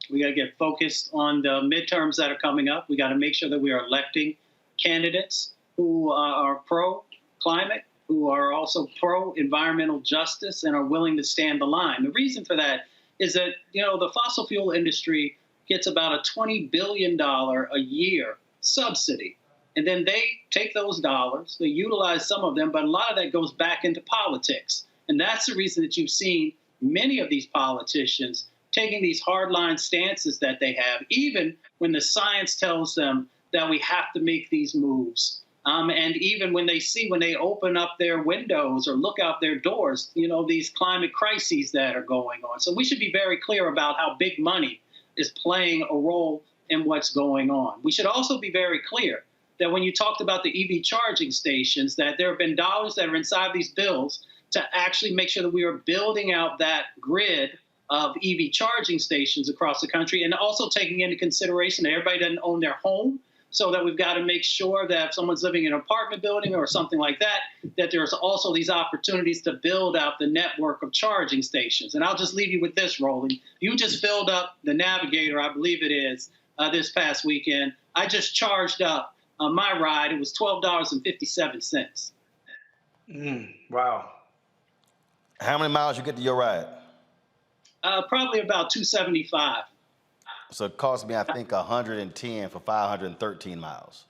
We got to get focused on the midterms that are coming up. We got to make sure that we are electing candidates who are pro-climate, who are also pro-environmental justice, and are willing to stand the line. The reason for that is that, the fossil fuel industry gets about a $20 billion a year subsidy. And then they take those dollars, they utilize some of them, but a lot of that goes back into politics. And that's the reason that you've seen many of these politicians taking these hardline stances that they have, even when the science tells them that we have to make these moves. And even when they open up their windows or look out their doors, these climate crises that are going on. So we should be very clear about how big money is playing a role in what's going on. We should also be very clear that when you talked about the EV charging stations, that there have been dollars that are inside these bills to actually make sure that we are building out that grid of EV charging stations across the country, and also taking into consideration that everybody doesn't own their home, so that we've got to make sure that if someone's living in an apartment building or something like that, that there's also these opportunities to build out the network of charging stations. And I'll just leave you with this, Roland. You just filled up the Navigator, I believe it is, this past weekend. I just charged up my ride. It was $12.57. Wow. How many miles you get to your ride? Probably about 275. So it cost me, I think, 110 for 513 miles.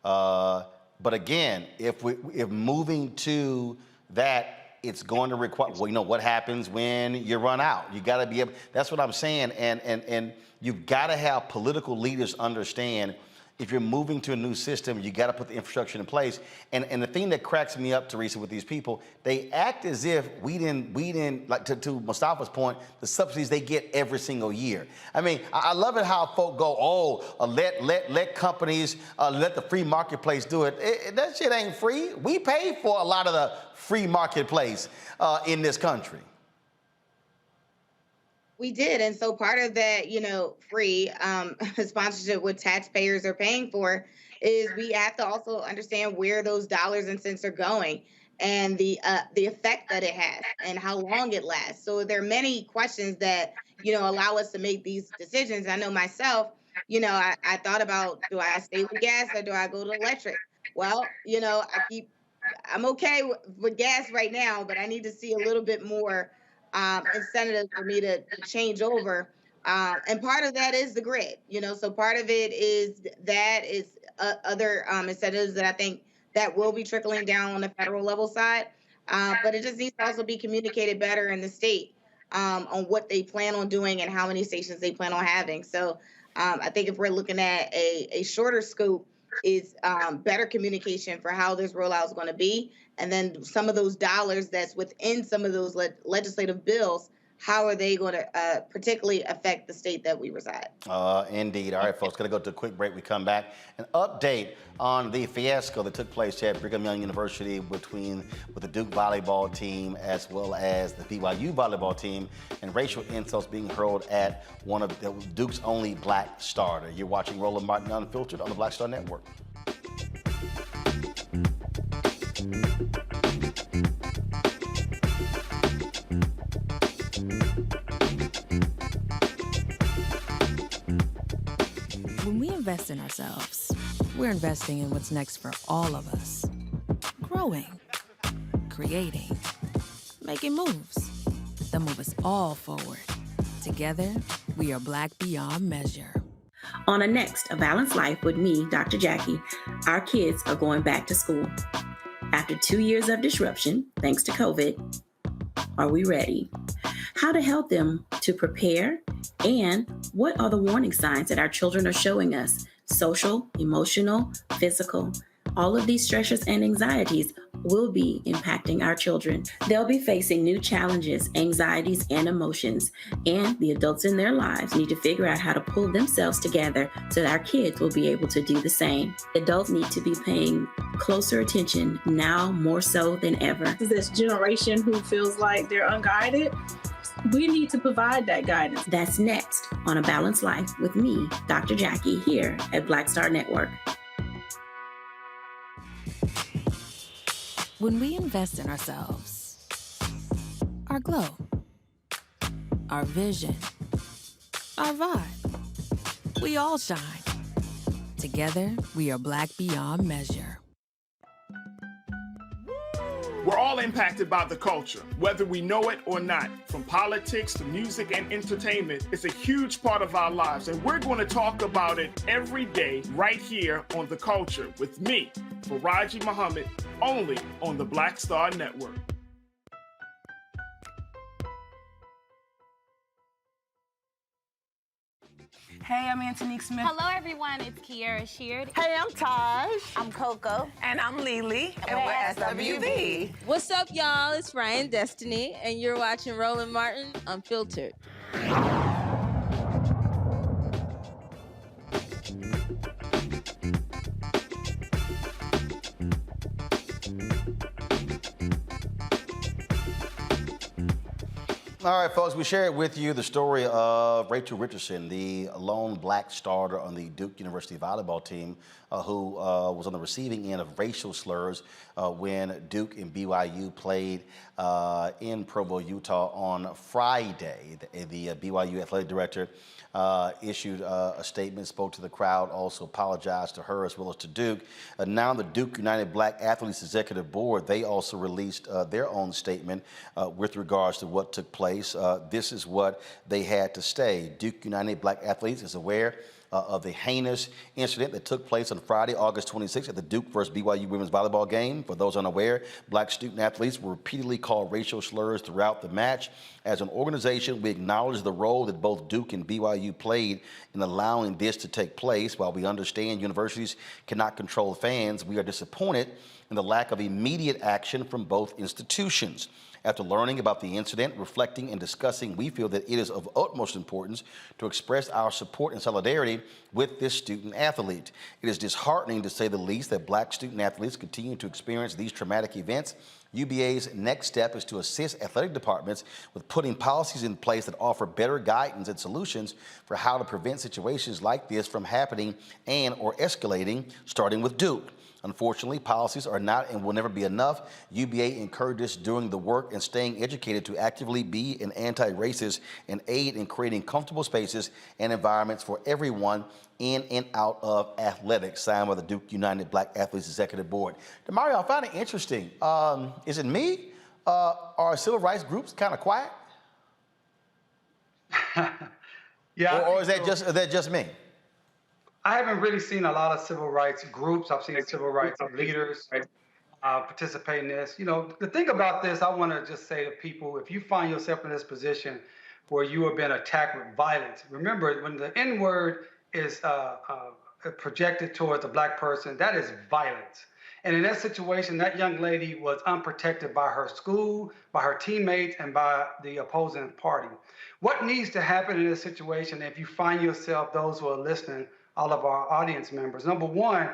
But again, if moving to that, it's going to require, what happens when you run out? You got to be able, that's what I'm saying. And you've got to have political leaders understand, if you're moving to a new system, you got to put the infrastructure in place. And the thing that cracks me up, Teresa, with these people, they act as if we didn't like, to Mustafa's point, the subsidies they get every single year. I mean, I love it how folk go, let companies, let the free marketplace do it. That shit ain't free. We pay for a lot of the free marketplace in this country. We did. And so part of that, free sponsorship, what taxpayers are paying for, is we have to also understand where those dollars and cents are going, and the effect that it has and how long it lasts. So there are many questions that, allow us to make these decisions. I know myself, I thought about, do I stay with gas or do I go to electric? Well, I'm okay with gas right now, but I need to see a little bit more incentive for me to change over. And part of that is the grid, so part of it is other incentives that I think that will be trickling down on the federal level side. But it just needs to also be communicated better in the state on what they plan on doing and how many stations they plan on having. So I think if we're looking at a shorter scope, is better communication for how this rollout is going to be. And then some of those dollars that's within some of those legislative bills, how are they going to particularly affect the state that we reside? Indeed. All right, folks, going to go to a quick break. We come back. An update on the fiasco that took place at Brigham Young University with the Duke volleyball team as well as the BYU volleyball team, and racial insults being hurled at one of Duke's only black starter. You're watching Roland Martin Unfiltered on the Black Star Network. When we invest in ourselves, we're investing in what's next for all of us. Growing, creating, making moves that move us all forward. Together, we are Black beyond measure. On a next A Balanced Life with me, Dr. Jackie, our kids are going back to school. After 2 years of disruption, thanks to COVID, are we ready? How to help them to prepare, and what are the warning signs that our children are showing us? Social, emotional, physical. All of these stressors and anxieties will be impacting our children. They'll be facing new challenges, anxieties, and emotions, and the adults in their lives need to figure out how to pull themselves together so that our kids will be able to do the same. Adults need to be paying closer attention now more so than ever. This generation who feels like they're unguided, we need to provide that guidance. That's next on A Balanced Life with me, Dr. Jackie, here at Black Star Network. When we invest in ourselves, our glow, our vision, our vibe, we all shine. Together, we are Black beyond measure. We're all impacted by the culture, whether we know it or not. From politics to music and entertainment, it's a huge part of our lives, and we're going to talk about it every day right here on The Culture with me, Faraji Muhammad, only on the Black Star Network. Hey, I'm Antonique Smith. Hello, everyone. It's Kiara Sheard. Hey, I'm Taj. I'm Coco. And I'm Lily. And we're SWV. What's up, y'all? It's Ryan Destiny, and you're watching Roland Martin Unfiltered. All right, folks, we shared with you the story of Rachel Richardson, the lone black starter on the Duke University volleyball team who was on the receiving end of racial slurs when Duke and BYU played in Provo, Utah on Friday. The BYU athletic director issued a statement, spoke to the crowd, also apologized to her as well as to Duke. Now the Duke United Black Athletes Executive Board, they also released their own statement with regards to what took place. This is what they had to say. Duke United Black Athletes is aware of the heinous incident that took place on Friday, August 26th at the Duke versus BYU women's volleyball game. For those unaware, black student athletes were repeatedly called racial slurs throughout the match. As an organization, we acknowledge the role that both Duke and BYU played in allowing this to take place. While we understand universities cannot control fans, we are disappointed in the lack of immediate action from both institutions. After learning about the incident, reflecting and discussing, we feel that it is of utmost importance to express our support and solidarity with this student athlete. It is disheartening, to say the least, that black student athletes continue to experience these traumatic events. UBA's next step is to assist athletic departments with putting policies in place that offer better guidance and solutions for how to prevent situations like this from happening and or escalating, starting with Duke. Unfortunately, policies are not and will never be enough. UBA encourages doing the work and staying educated to actively be an anti-racist and aid in creating comfortable spaces and environments for everyone in and out of athletics, signed by the Duke United Black Athletes Executive Board. Demario, I found it interesting. Is it me? Are civil rights groups kind of quiet? Yeah. Or is that just me? I haven't really seen a lot of civil rights groups. I've seen civil rights leaders participate in this. You know, the thing about this, I want to just say to people, if you find yourself in this position where you have been attacked with violence, remember, when the N-word is projected towards a black person, that is violence. And in that situation, that young lady was unprotected by her school, by her teammates, and by the opposing party. What needs to happen in this situation, if you find yourself, those who are listening, all of our audience members, number one,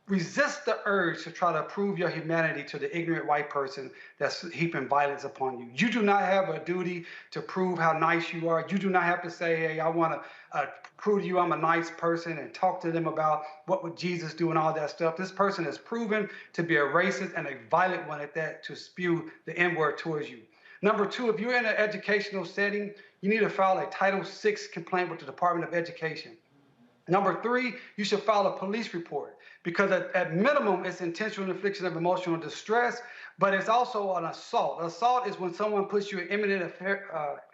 resist the urge to try to prove your humanity to the ignorant white person that's heaping violence upon you. You do not have a duty to prove how nice you are. You do not have to say, hey, I want to prove to you I'm a nice person and talk to them about what would Jesus do and all that stuff. This person is proven to be a racist and a violent one at that, to spew the N-word towards you. Number two, if you're in an educational setting, you need to file a Title VI complaint with the Department of Education. Number three, you should file a police report, because at minimum, it's intentional infliction of emotional distress, but it's also an assault. Assault is when someone puts you in imminent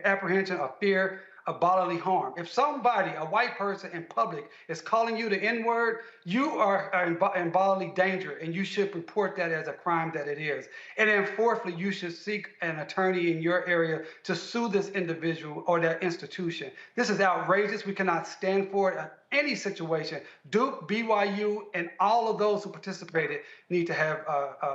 apprehension of fear of bodily harm. If somebody, a white person in public, is calling you the N-word, you are in bodily danger, and you should report that as a crime that it is. And then fourthly, you should seek an attorney in your area to sue this individual or that institution. This is outrageous. We cannot stand for it in any situation. Duke, BYU, and all of those who participated need to have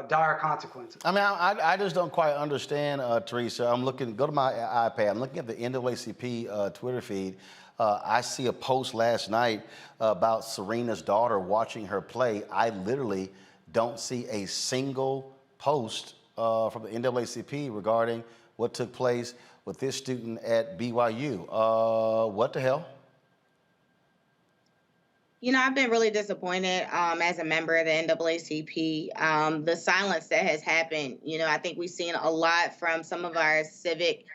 dire consequences. I mean, I just don't quite understand, Teresa. I'm looking, go to my iPad. I'm looking at the NAACP Twitter feed. I see a post last night about Serena's daughter watching her play. I literally don't see a single post from the NAACP regarding what took place with this student at BYU. What the hell? You know, I've been really disappointed as a member of the NAACP. The silence that has happened, you know, I think we've seen a lot from some of our civic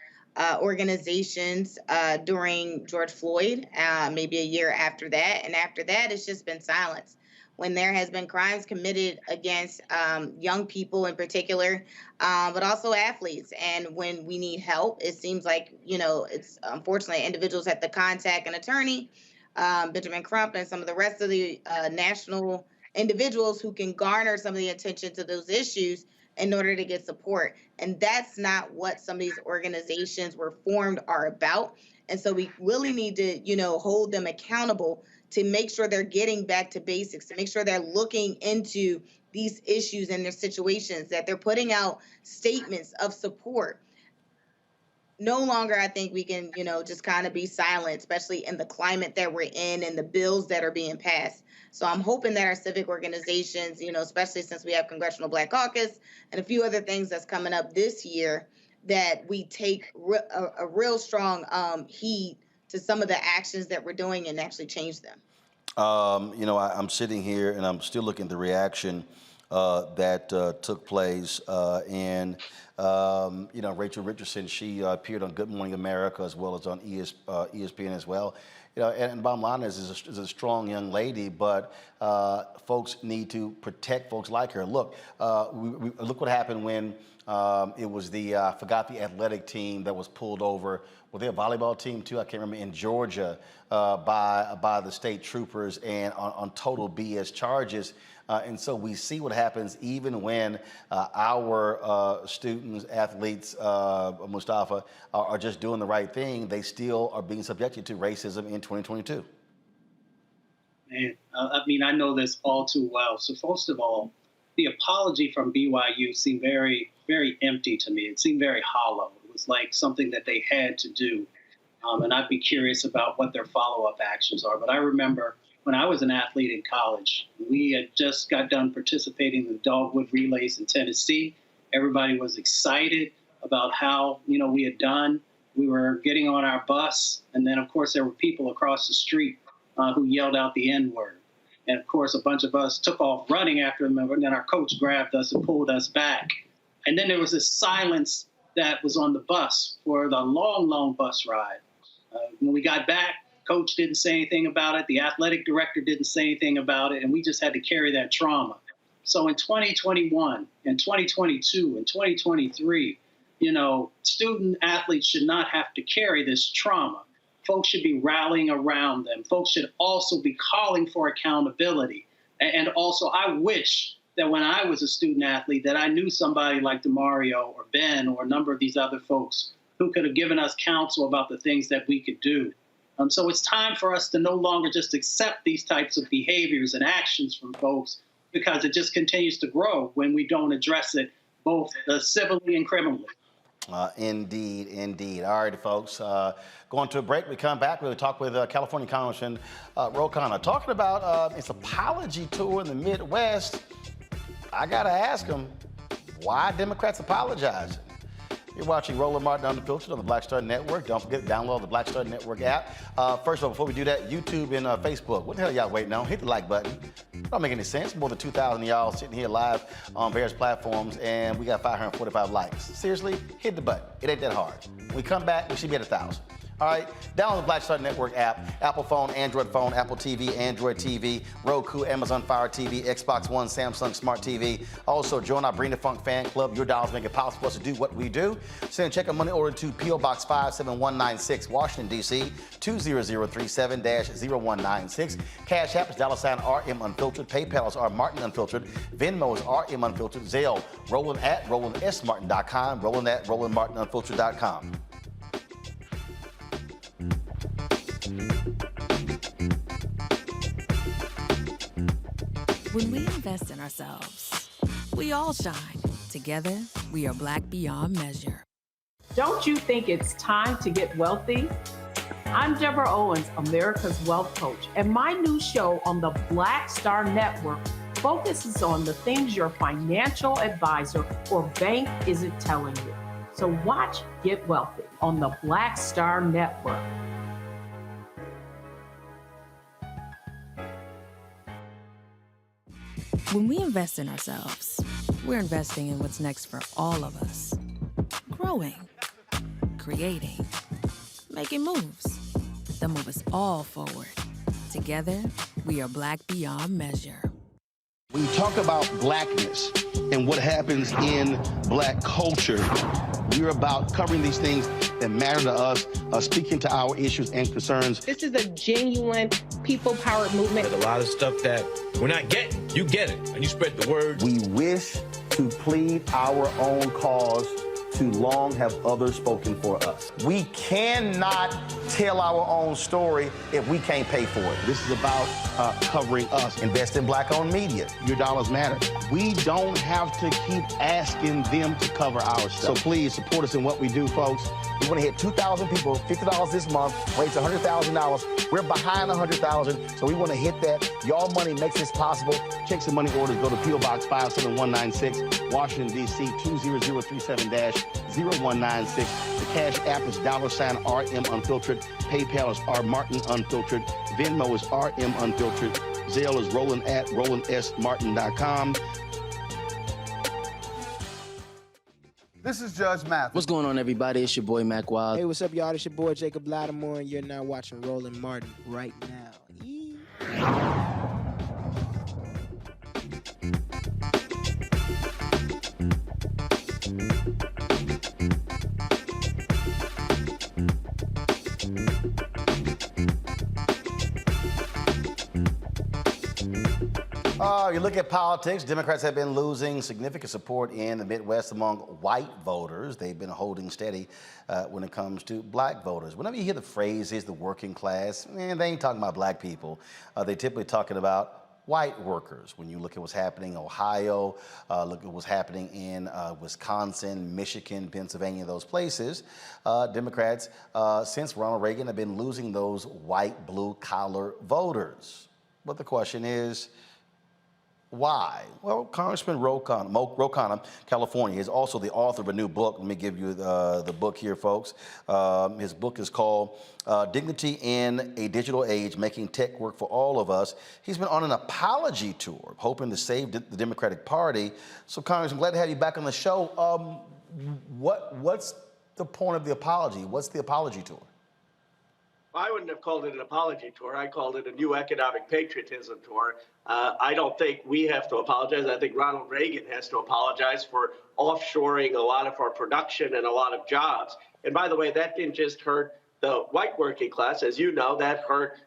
organizations during George Floyd, maybe a year after that. And after that, it's just been silence. When there has been crimes committed against young people in particular, but also athletes. And when we need help, it seems like, you know, it's unfortunately individuals have to contact an attorney, Benjamin Crump and some of the rest of the national individuals who can garner some of the attention to those issues. in order to get support. And that's not what some of these organizations were formed are about. And so we really need to, hold them accountable to make sure they're getting back to basics, to make sure they're looking into these issues and their situations, that they're putting out statements of support. No longer, I think we can, just kind of be silent, especially in the climate that we're in and the bills that are being passed. So I'm hoping that our civic organizations, especially since we have Congressional Black Caucus and a few other things that's coming up this year, that we take a real strong heed to some of the actions that we're doing and actually change them. I'm sitting here and I'm still looking at the reaction that took place. Rachel Richardson, she appeared on Good Morning America as well as on ESPN as well. And bottom line is a strong young lady, but folks need to protect folks like her. Look, look what happened when it was the athletic team that was pulled over. Were they a volleyball team too? I can't remember, in Georgia by the state troopers and on total BS charges. And so we see what happens even when our students, athletes, Mustafa, are just doing the right thing. They still are being subjected to racism in 2022. Man, I know this all too well. So first of all, the apology from BYU seemed very, very empty to me. It seemed very hollow. It was like something that they had to do. And I'd be curious about what their follow-up actions are. But I remember when I was an athlete in college, we had just got done participating in the Dogwood Relays in Tennessee. Everybody was excited about how, we had done. We were getting on our bus. And then, of course, there were people across the street who yelled out the N-word. And, of course, a bunch of us took off running after them. And then our coach grabbed us and pulled us back. And then there was this silence that was on the bus for the long, long bus ride. When we got back, coach didn't say anything about it. The athletic director didn't say anything about it. And we just had to carry that trauma. So in 2021, in 2022, in 2023, student athletes should not have to carry this trauma. Folks should be rallying around them. Folks should also be calling for accountability. And also, I wish that when I was a student athlete that I knew somebody like DeMario or Ben or a number of these other folks who could have given us counsel about the things that we could do. So it's time for us to no longer just accept these types of behaviors and actions from folks, because it just continues to grow when we don't address it both civilly and criminally. Indeed. All right, folks. Going to a break. We come back. We'll talk with California Congressman Khanna, talking about his apology tour in the Midwest. I got to ask him, why Democrats apologizing? You're watching Roland Martin Unfiltered on the Black Star Network. Don't forget to download the Black Star Network app. First of all, before we do that, YouTube and Facebook. What the hell y'all waiting on? Hit the like button. It don't make any sense. More than 2,000 of y'all sitting here live on various platforms, and we got 545 likes. Seriously, hit the button. It ain't that hard. When we come back, we should be at 1,000. All right, download the Black Star Network app, Apple phone, Android phone, Apple TV, Android TV, Roku, Amazon Fire TV, Xbox One, Samsung Smart TV. Also, join our Bring the Funk fan club. Your dollars make it possible for us to do what we do. Send a check and money order to P.O. Box 57196, Washington, D.C., 20037-0196. Cash App is $RM Unfiltered. PayPal is R Martin Unfiltered. Venmo is RM Unfiltered. Zelle, Roland at RolandSMartin.com, Roland at RolandMartinUnfiltered.com. When we invest in ourselves, we all shine. Together, we are black beyond measure. Don't you think it's time to get wealthy? I'm Deborah Owens, America's Wealth Coach, and my new show on the Black Star Network focuses on the things your financial advisor or bank isn't telling you. So watch Get Wealthy on the Black Star Network. When we invest in ourselves, we're investing in what's next for all of us. Growing, creating, making moves that move us all forward. Together, we are black beyond measure. When you talk about blackness and what happens in black culture, we're about covering these things that matter to us, speaking to our issues and concerns. This is a genuine people-powered movement. There's a lot of stuff that we're not getting. You get it, and you spread the word. We wish to plead our own cause. Too long have others spoken for us. We cannot tell our own story if we can't pay for it. This is about covering us. Invest in black-owned media. Your dollars matter. We don't have to keep asking them to cover our stuff. So please support us in what we do, folks. We want to hit 2,000 people, $50 this month, raise $100,000. We're behind $100,000, so we want to hit that. Y'all money makes this possible. Checks and money orders go to P.O. Box 57196, Washington, D.C. 20037-0196. The Cash App is $RM Unfiltered. PayPal is rmartin Unfiltered. Venmo is RM Unfiltered. Zelle is roland@rolandsmartin.com. This is Judge Mathis. What's going on, everybody? It's your boy, Mac Wild. Hey, what's up, y'all? It's your boy, Jacob Lattimore, and you're now watching Roland Martin right now. You look at politics, Democrats have been losing significant support in the Midwest among white voters. They've been holding steady when it comes to black voters. Whenever you hear the phrases, the working class, they ain't talking about black people. They're typically talking about white workers. When you look at what's happening in Ohio, look at what's happening in Wisconsin, Michigan, Pennsylvania, those places, Democrats, since Ronald Reagan, have been losing those white, blue-collar voters. But the question is, why? Well, Congressman Ro Khanna, California, is also the author of a new book. Let me give you the book here, folks. His book is called Dignity in a Digital Age, Making Tech Work for All of Us. He's been on an apology tour, hoping to save the Democratic Party. So, Congressman, I'm glad to have you back on the show. What's the point of the apology? What's the apology tour? I wouldn't have called it an apology tour. I called it a new economic patriotism tour. I don't think we have to apologize. I think Ronald Reagan has to apologize for offshoring a lot of our production and a lot of jobs. And by the way, that didn't just hurt the white working class. As you know, that hurt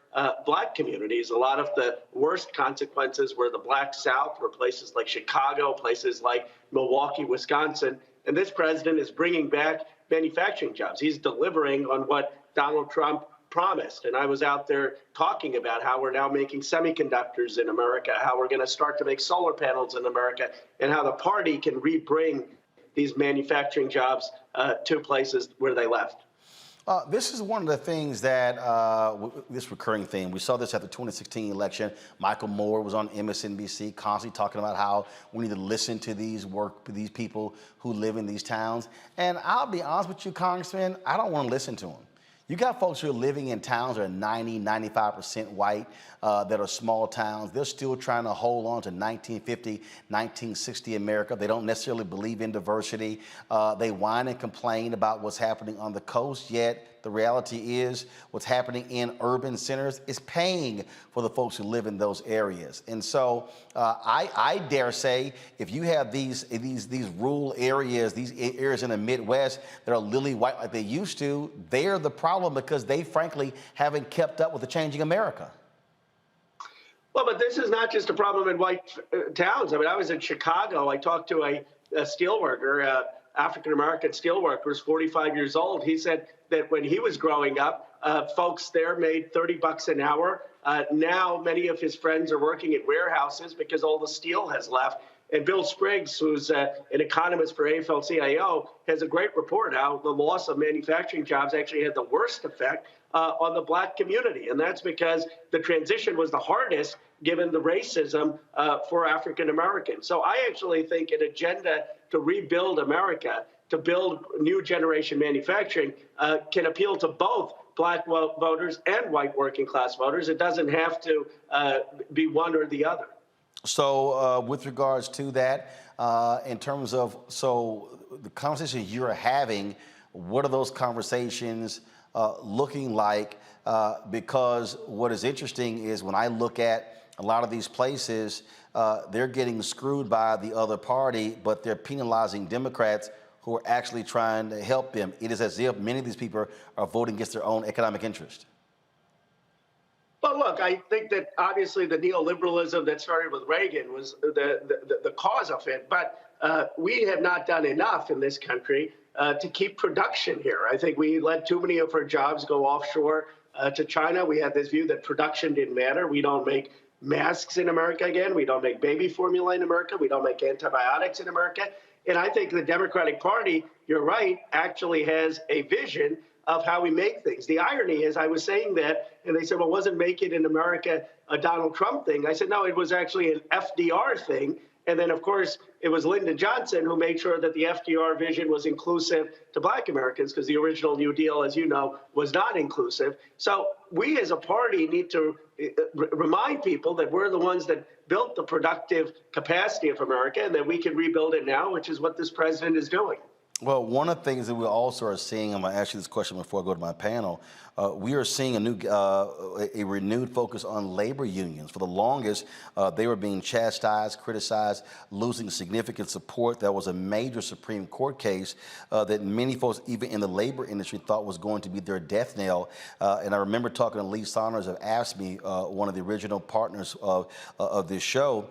black communities. A lot of the worst consequences were the Black South, were places like Chicago, places like Milwaukee, Wisconsin. And this president is bringing back manufacturing jobs. He's delivering on what Donald Trump promised. And I was out there talking about how we're now making semiconductors in America, how we're going to start to make solar panels in America, and how the party can rebring these manufacturing jobs to places where they left. This is one of the things that, this recurring theme, we saw this at the 2016 election. Michael Moore was on MSNBC constantly talking about how we need to listen to these people who live in these towns. And I'll be honest with you, Congressman, I don't want to listen to them. You got folks who are living in towns that are 90, 95% white, that are small towns. They're still trying to hold on to 1950, 1960 America. They don't necessarily believe in diversity. They whine and complain about what's happening on the coast, yet the reality is what's happening in urban centers is paying for the folks who live in those areas. And so I dare say, if you have these rural areas, these areas in the Midwest that are lily white like they used to, they're the problem because they frankly haven't kept up with the changing America. Well, but this is not just a problem in white towns. I mean, I was in Chicago. I talked to a steel worker, African-American steel worker, who's 45 years old. He said that when he was growing up, folks there made $30 an hour. Now many of his friends are working in warehouses because all the steel has left. And Bill Spriggs, who's an economist for AFL-CIO, has a great report how the loss of manufacturing jobs actually had the worst effect on the black community. And that's because the transition was the hardest given the racism for African Americans. So I actually think an agenda to rebuild America, to build new generation manufacturing, can appeal to both black voters and white working class voters. It doesn't have to be one or the other. So with regards to that, in terms of, so the conversations you're having, what are those conversations looking like? Because what is interesting is when I look at a lot of these places, they're getting screwed by the other party, but they're penalizing Democrats who are actually trying to help them. It is as if many of these people are voting against their own economic interest. Well, look, I think that obviously the neoliberalism that started with Reagan was the cause of it. But we have not done enough in this country to keep production here. I think we let too many of our jobs go offshore to China. We had this view that production didn't matter. We don't make masks in America again. We don't make baby formula in America. We don't make antibiotics in America. And I think the Democratic Party, you're right, actually has a vision of how we make things. The irony is I was saying that, and they said, well, wasn't Make It in America a Donald Trump thing? I said, no, it was actually an FDR thing. And then, of course, it was Lyndon Johnson who made sure that the FDR vision was inclusive to Black Americans, because the original New Deal, as you know, was not inclusive. So we as a party need to remind people that we're the ones that built the productive capacity of America and that we can rebuild it now, which is what this president is doing. Well, one of the things that we also are seeing, I'm going to ask you this question before I go to my panel, we are seeing a renewed focus on labor unions. For the longest, they were being chastised, criticized, losing significant support. That was a major Supreme Court case that many folks, even in the labor industry, thought was going to be their death knell. And I remember talking to Lee Saunders of AFSCME, one of the original partners of this show,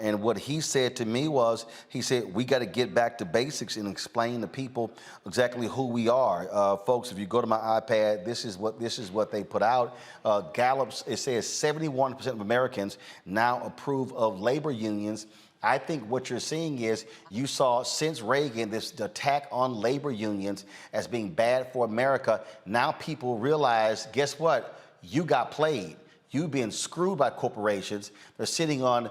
and what he said to me was, he said, we got to get back to basics and explain to people exactly who we are. Folks, if you go to my iPad, this is what they put out. Gallup's, it says 71% of Americans now approve of labor unions. I think what you're seeing is you saw since Reagan this attack on labor unions as being bad for America. Now people realize, guess what? You got played. You've been screwed by corporations. They're sitting on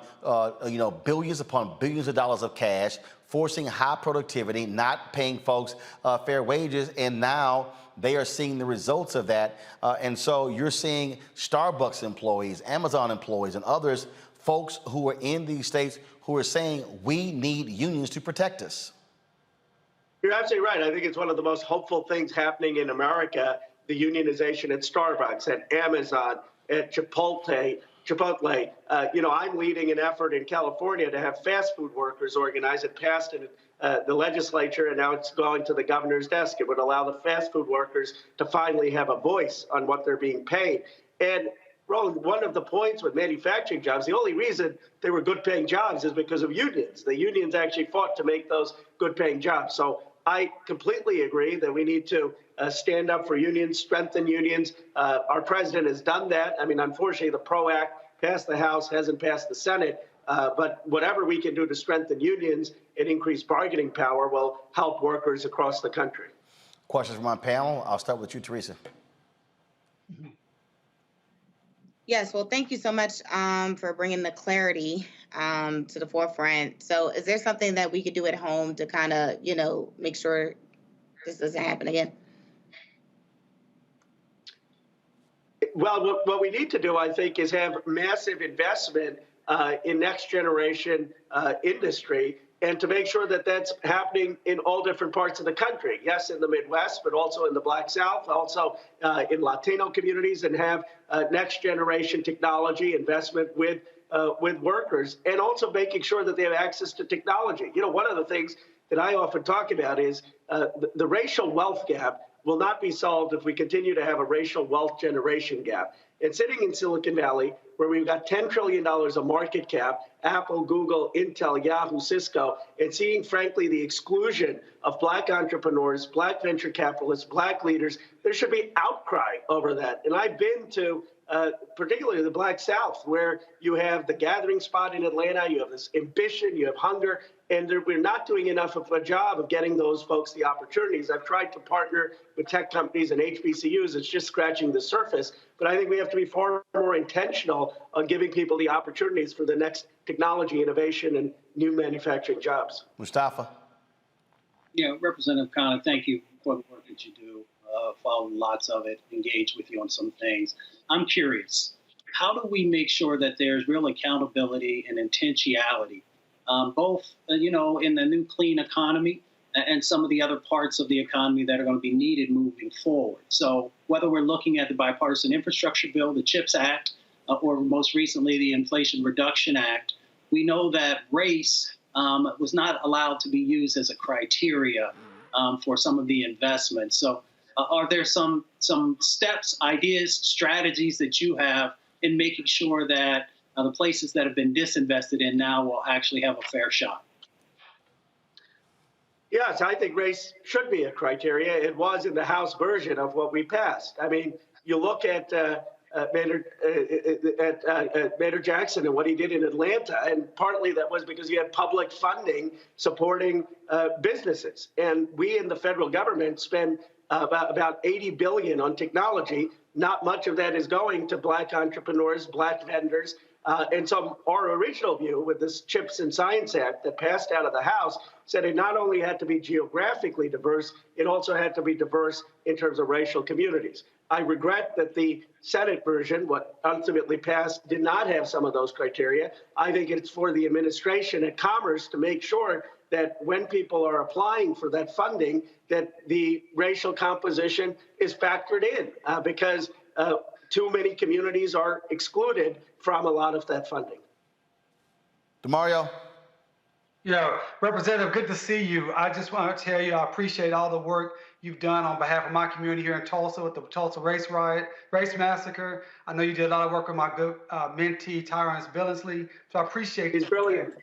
billions upon billions of dollars of cash, forcing high productivity, not paying folks fair wages, and now they are seeing the results of that. And so you're seeing Starbucks employees, Amazon employees, and others, folks who are in these states who are saying we need unions to protect us. You're absolutely right. I think it's one of the most hopeful things happening in America, the unionization at Starbucks, at Amazon, at Chipotle. I'm leading an effort in California to have fast food workers organized. It passed in the legislature, and now it's going to the governor's desk. It would allow the fast food workers to finally have a voice on what they're being paid. And Roland, one of the points with manufacturing jobs, the only reason they were good-paying jobs is because of unions. The unions actually fought to make those good-paying jobs. So I completely agree that we need to stand up for unions, strengthen unions. Our president has done that. I mean, unfortunately, the PRO Act passed the House, hasn't passed the Senate. But whatever we can do to strengthen unions and increase bargaining power will help workers across the country. Questions from my panel. I'll start with you, Teresa. Yes, well, thank you so much for bringing the clarity to the forefront. So is there something that we could do at home to kind of, make sure this doesn't happen again? Well, what we need to do, I think, is have massive investment in next generation industry, and to make sure that that's happening in all different parts of the country. Yes, in the Midwest, but also in the Black South, also in Latino communities, and have next generation technology investment with workers, and also making sure that they have access to technology. One of the things that I often talk about is the racial wealth gap will not be solved if we continue to have a racial wealth generation gap. And sitting in Silicon Valley, where we've got $10 trillion of market cap, Apple, Google, Intel, Yahoo, Cisco, and seeing, frankly, the exclusion of Black entrepreneurs, Black venture capitalists, Black leaders, there should be outcry over that. And I've been to particularly the Black South, where you have the gathering spot in Atlanta, you have this ambition, you have hunger, and we're not doing enough of a job of getting those folks the opportunities. I've tried to partner with tech companies and HBCUs. It's just scratching the surface. But I think we have to be far more intentional on giving people the opportunities for the next technology innovation and new manufacturing jobs. Mustafa. Yeah, Representative Khanna, thank you for the work that you do. Follow lots of it, engage with you on some things. I'm curious, how do we make sure that there's real accountability and intentionality, both, in the new clean economy and some of the other parts of the economy that are going to be needed moving forward? So whether we're looking at the Bipartisan Infrastructure Bill, the CHIPS Act, or most recently the Inflation Reduction Act, we know that race was not allowed to be used as a criteria for some of the investments. So are there some steps, ideas, strategies that you have in making sure that the places that have been disinvested in now will actually have a fair shot. Yes, I think race should be a criteria. It was in the House version of what we passed. I mean, you look at Mayor Jackson and what he did in Atlanta, and partly that was because he had public funding supporting businesses. And we in the federal government spend about $80 billion on technology. Not much of that is going to Black entrepreneurs, Black vendors. And so our original view with this CHIPS and Science Act that passed out of the House said it not only had to be geographically diverse, it also had to be diverse in terms of racial communities. I regret that the Senate version, what ultimately passed, did not have some of those criteria. I think it's for the administration at Commerce to make sure that when people are applying for that funding, that the racial composition is factored in because too many communities are excluded from a lot of that funding. DeMario. Yeah, Representative, good to see you. I just want to tell you I appreciate all the work you've done on behalf of my community here in Tulsa with the Tulsa race massacre. I know you did a lot of work with my good mentee, Tyrone Billingsley, so I appreciate He's brilliant.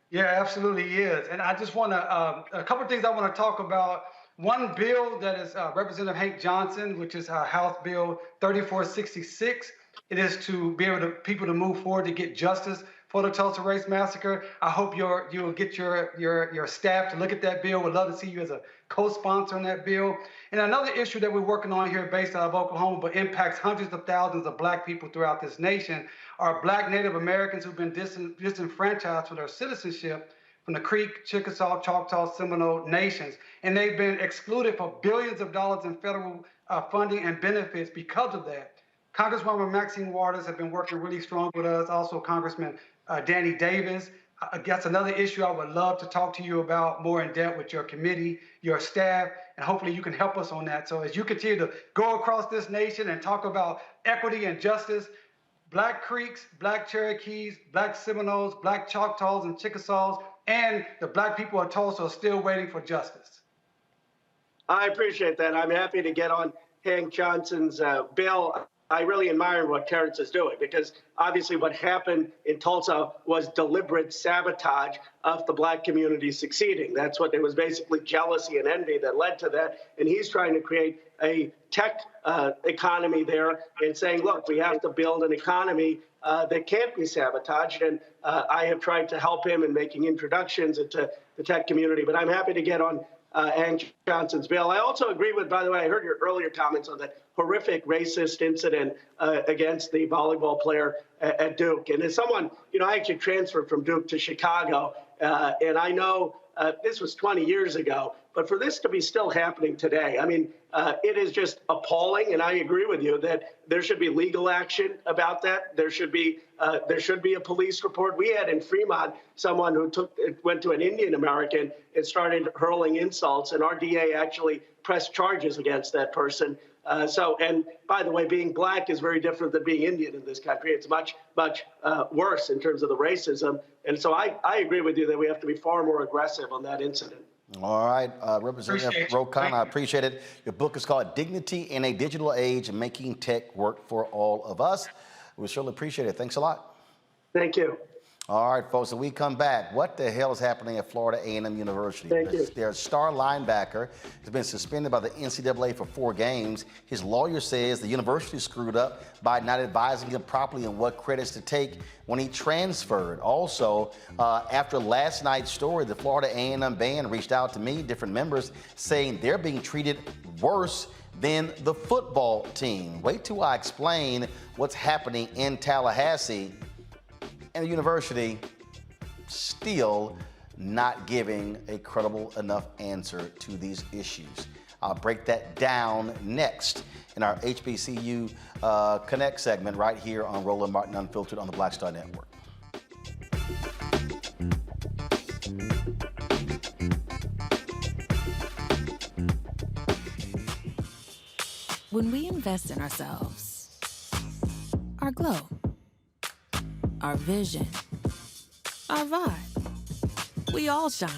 Yeah, absolutely he is. And I just want to, a couple of things I want to talk about. One bill that is Representative Hank Johnson, which is House Bill 3466. It is to be able to people to move forward to get justice for the Tulsa race massacre. I hope you'll get your staff to look at that bill. We'd love to see you as a co-sponsor on that bill. And another issue that we're working on here based out of Oklahoma, but impacts hundreds of thousands of Black people throughout this nation, are Black Native Americans who've been disenfranchised for their citizenship from the Creek, Chickasaw, Choctaw, Seminole nations. And they've been excluded for billions of dollars in federal funding and benefits because of that. Congresswoman Maxine Waters has been working really strong with us. Also, Congressman Danny Davis. That's another issue I would love to talk to you about more in depth with your committee, your staff, and hopefully you can help us on that. So as you continue to go across this nation and talk about equity and justice, Black Creeks, Black Cherokees, Black Seminoles, Black Choctaws and Chickasaws, and the Black people of Tulsa are still waiting for justice. I appreciate that. I'm happy to get on Hank Johnson's bill. I really admire what Terrence is doing because obviously what happened in Tulsa was deliberate sabotage of the Black community succeeding. That's what it was, basically jealousy and envy that led to that. And he's trying to create a tech economy there and saying, look, we have to build an economy that can't be sabotaged. And I have tried to help him in making introductions into the tech community. But I'm happy to get on Hank Johnson's bill. I also agree with, by the way, I heard your earlier comments on that horrific racist incident against the volleyball player at Duke. And as someone, I actually transferred from Duke to Chicago, and I know this was 20 years ago, but for this to be still happening today, I mean, it is just appalling. And I agree with you that there should be legal action about that. There should be a police report. We had in Fremont someone who went to an Indian American and started hurling insults, and our DA actually pressed charges against that person. And by the way, being Black is very different than being Indian in this country. It's much, much worse in terms of the racism. And so I agree with you that we have to be far more aggressive on that incident. All right, Representative Khanna, I appreciate it. Your book is called Dignity in a Digital Age, Making Tech Work for All of Us. We certainly appreciate it. Thanks a lot. Thank you. All right, folks, so we come back. What the hell is happening at Florida A&M University? Their star linebacker has been suspended by the NCAA for 4 games. His lawyer says the university screwed up by not advising him properly on what credits to take when he transferred. Also, after last night's story, the Florida A&M band reached out to me, different members, saying they're being treated worse than the football team. Wait till I explain what's happening in Tallahassee. And the university still not giving a credible enough answer to these issues. I'll break that down next in our HBCU Connect segment right here on Roland Martin Unfiltered on the Black Star Network. When we invest in ourselves, our glow, our vision, our vibe, we all shine.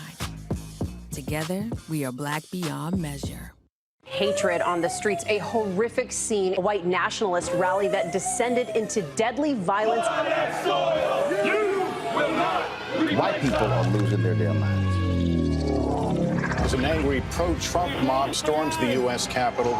Together, we are Black beyond measure. hatred on the streets. A horrific scene, a white nationalist rally that descended into deadly violence. White people are losing their damn minds. As an angry pro-Trump mob storms the U.S. Capitol,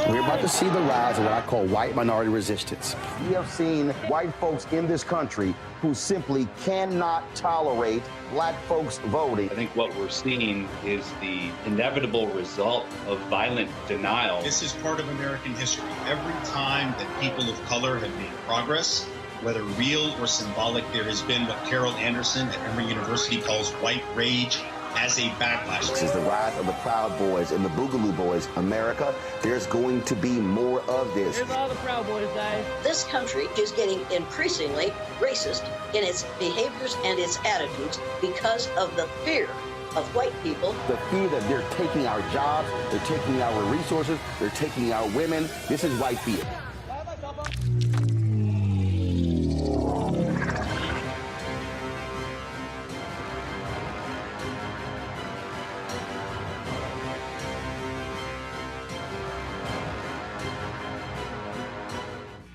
We're about to see the rise of what I call white minority resistance. We have seen white folks in this country who simply cannot tolerate black folks voting. I think what we're seeing is the inevitable result of violent denial. This is part of American history. Every time that people of color have made progress, whether real or symbolic, there has been what Carol Anderson at Emory University calls white rage as a backlash. This is the rise of the Proud Boys and the Boogaloo Boys. America, there's going to be more of this. Here's all the Proud Boys, guys. This country is getting increasingly racist in its behaviors and its attitudes because of the fear of white people. The fear that they're taking our jobs, they're taking our resources, they're taking our women. This is white fear.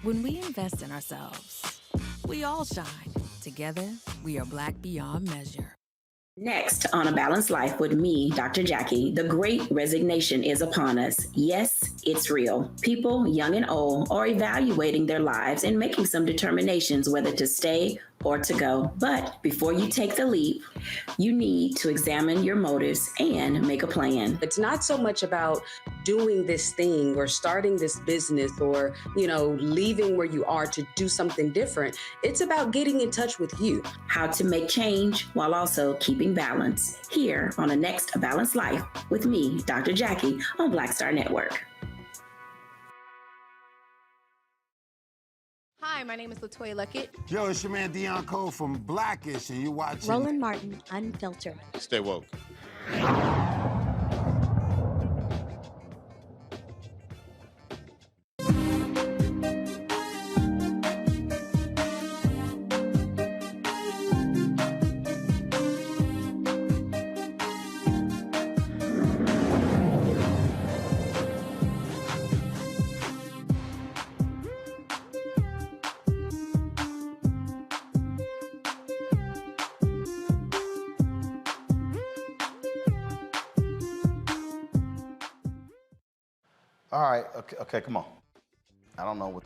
When we invest in ourselves, we all shine. Together, we are Black beyond measure. Next on A Balanced Life with me, Dr. Jackie, the great resignation is upon us. Yes, it's real. People, young and old, are evaluating their lives and making some determinations whether to stay or to go. But before you take the leap, you need to examine your motives and make a plan. It's not so much about doing this thing or starting this business or, leaving where you are to do something different. It's about getting in touch with you. How to make change while also keeping balance. Here on the next A Balanced Life with me, Dr. Jackie, on Black Star Network. Hi, my name is LaToya Luckett. Yo, it's your man Deion Cole from Blackish, and you're watching Roland Martin, Unfiltered. Stay woke. All right, okay, come on. I don't know what.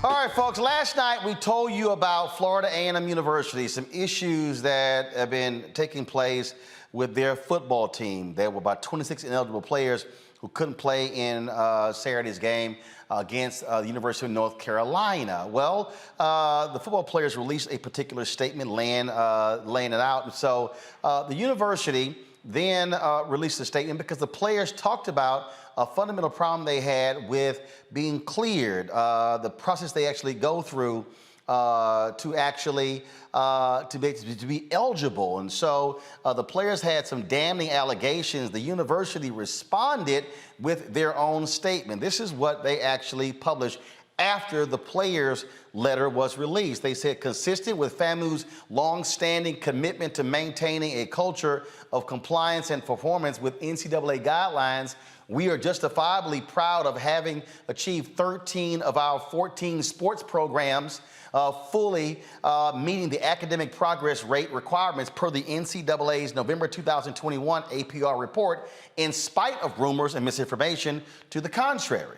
All right, folks, last night we told you about Florida A&M University, some issues that have been taking place with their football team. There were about 26 ineligible players who couldn't play in Saturday's game against the University of North Carolina. Well, the football players released a particular statement laying it out. And so the university then released a statement because the players talked about a fundamental problem they had with being cleared, the process they actually go through to actually to be eligible. And so the players had some damning allegations. The university responded with their own statement. This is what they actually published after the players' letter was released. They said, consistent with FAMU's long-standing commitment to maintaining a culture of compliance and performance with NCAA guidelines, we are justifiably proud of having achieved 13 of our 14 sports programs fully meeting the academic progress rate requirements per the NCAA's November 2021 APR report, in spite of rumors and misinformation to the contrary.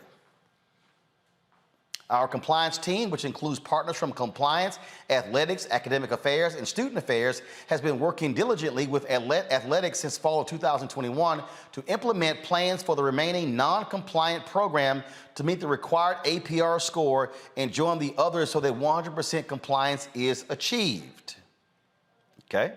Our compliance team, which includes partners from compliance, athletics, academic affairs, and student affairs, has been working diligently with athletics since fall of 2021 to implement plans for the remaining non-compliant program to meet the required APR score and join the others so that 100% compliance is achieved. Okay?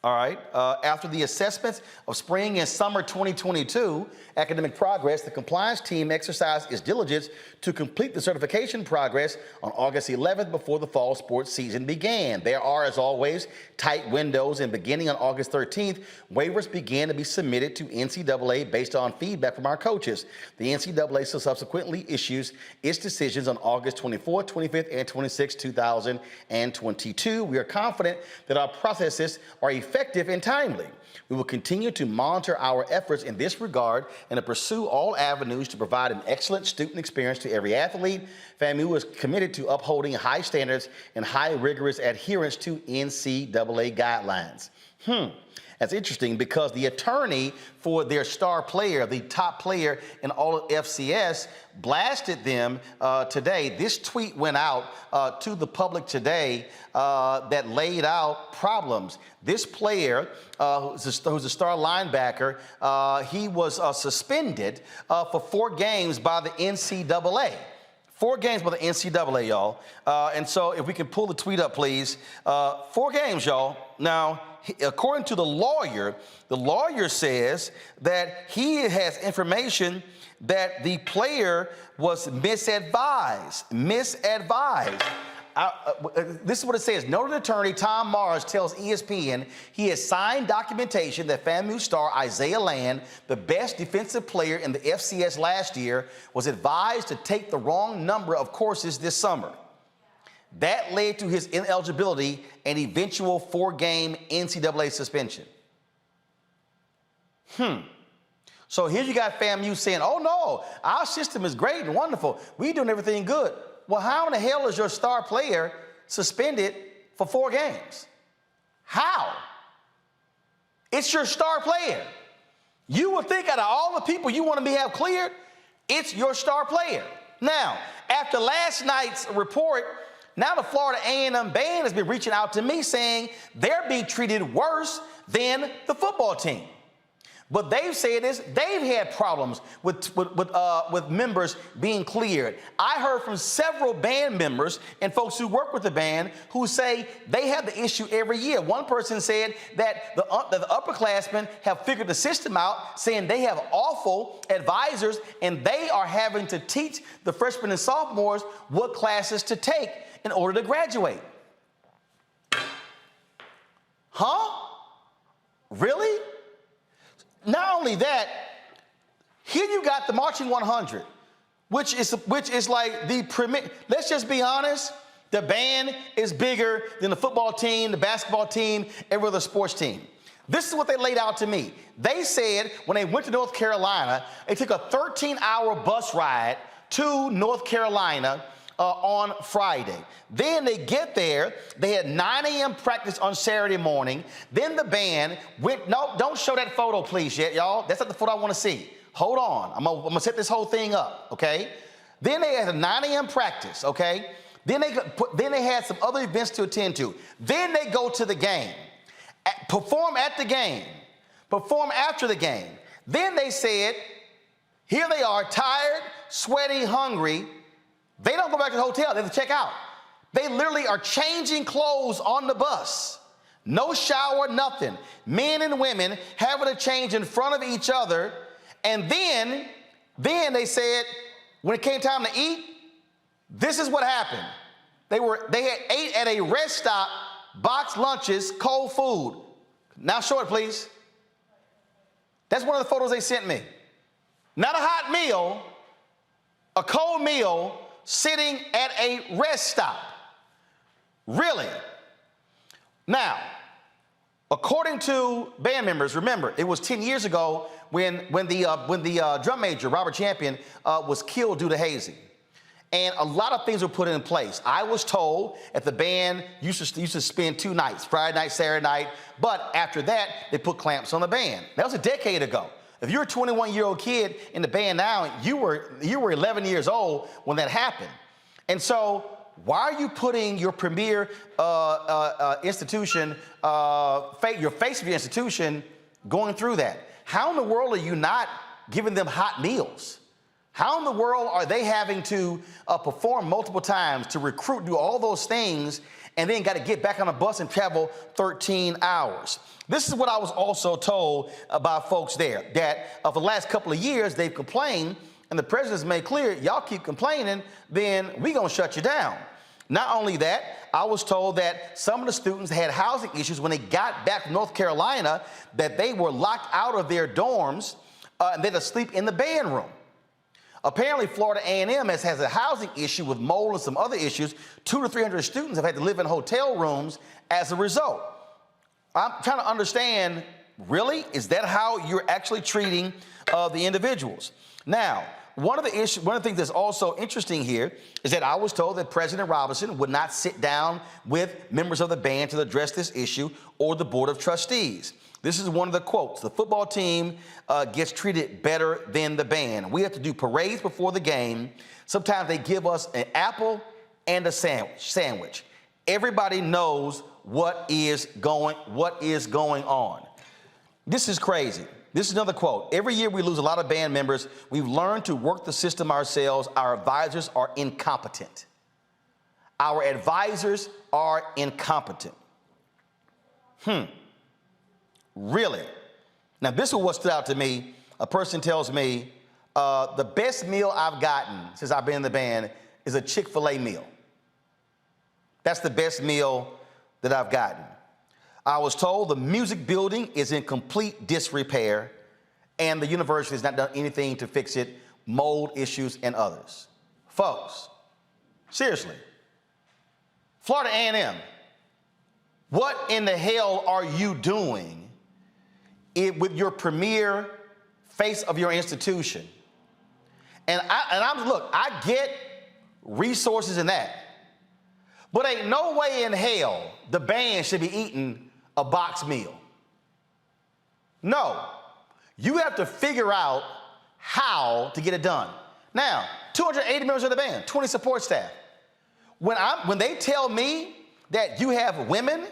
All right. After the assessments of spring and summer 2022 academic progress, the compliance team exercised its diligence to complete the certification progress on August 11th before the fall sports season began. There are, as always, tight windows, and beginning on August 13th, waivers began to be submitted to NCAA based on feedback from our coaches. The NCAA subsequently issues its decisions on August 24th, 25th, and 26th, 2022. We are confident that our processes are effective and timely. We will continue to monitor our efforts in this regard and to pursue all avenues to provide an excellent student experience to every athlete. FAMU is committed to upholding high standards and high rigorous adherence to NCAA guidelines. That's interesting because the attorney for their star player, the top player in all of FCS, blasted them today. This tweet went out to the public today that laid out problems. This player, who's a star linebacker, he was suspended for 4 games by the NCAA. 4 games by the NCAA, y'all. And so if we can pull the tweet up, please. 4 games, y'all. Now, according to the lawyer says that he has information that the player was misadvised. This is what it says. Noted attorney Tom Mars tells ESPN he has signed documentation that FAMU star Isaiah Land, the best defensive player in the FCS last year, was advised to take the wrong number of courses this summer. That led to his ineligibility and eventual 4-game NCAA suspension. So here you got FAMU saying, oh no, our system is great and wonderful. We're doing everything good. Well, how in the hell is your star player suspended for 4 games? How? It's your star player. You would think out of all the people you want to have cleared, it's your star player. Now, after last night's report, now the Florida A&M band has been reaching out to me saying they're being treated worse than the football team. But they've said this, they've had problems with members being cleared. I heard from several band members and folks who work with the band who say they have the issue every year. One person said that the upperclassmen have figured the system out, saying they have awful advisors and they are having to teach the freshmen and sophomores what classes to take in order to graduate. Really? Not only that, here you got the Marching 100, which is like the premier. Let's just be honest. The band is bigger than the football team, the basketball team, every other sports team. This is what they laid out to me. They said when they went to North Carolina, they took a 13-hour bus ride to North Carolina on Friday. Then they get there, they had 9 a.m. practice on Saturday morning. Then the band went, no, don't show that photo please yet, y'all. That's not the photo I want to see. Hold on, I'm gonna set this whole thing up, okay? Then they had a 9 a.m. practice, okay? Then they had some other events to attend to. Then they go to the game, perform at the game, perform after the game. Then they said, here they are, tired, sweaty, hungry. They don't go back to the hotel, they have to check out. They literally are changing clothes on the bus. No shower, nothing. Men and women having to change in front of each other. And then they said, when it came time to eat, this is what happened. They had ate at a rest stop, boxed lunches, cold food. Now show it, please. That's one of the photos they sent me. Not a hot meal, a cold meal, sitting at a rest stop. Really? Now, according to band members, remember, it was 10 years ago when the drum major, Robert Champion, was killed due to hazing. And a lot of things were put in place. I was told that the band used to spend 2 nights, Friday night, Saturday night, but after that, they put clamps on the band. That was a decade ago. If you're a 21-year-old kid in the band now, you were 11 years old when that happened. And so why are you putting your premier institution, your face of your institution, going through that? How in the world are you not giving them hot meals? How in the world are they having to perform multiple times to recruit, do all those things, and then got to get back on a bus and travel 13 hours? This is what I was also told by folks there, that for the last couple of years, they've complained, and the president's made clear, y'all keep complaining, then we gonna shut you down. Not only that, I was told that some of the students had housing issues when they got back from North Carolina, that they were locked out of their dorms and they had to sleep in the band room. Apparently, Florida A&M has a housing issue with mold and some other issues. 200 to 300 students have had to live in hotel rooms as a result. I'm trying to understand, really, is that how you're actually treating the individuals? Now, one of the things that's also interesting here is that I was told that President Robinson would not sit down with members of the band to address this issue or the Board of Trustees. This is one of the quotes. The football team gets treated better than the band. We have to do parades before the game. Sometimes they give us an apple and a sandwich. Everybody knows what is going on. This is crazy. This is another quote. Every year we lose a lot of band members. We've learned to work the system ourselves. Our advisors are incompetent. Our advisors are incompetent. Really? Now, this is what stood out to me. A person tells me, the best meal I've gotten since I've been in the band is a Chick-fil-A meal. That's the best meal that I've gotten. I was told the music building is in complete disrepair and the university has not done anything to fix it, mold issues and others. Folks, seriously, Florida A&M, what in the hell are you doing with your premier face of your institution? And I get resources in that, but ain't no way in hell the band should be eating a box meal. No, you have to figure out how to get it done. Now, 280 members of the band, 20 support staff. When they tell me that you have women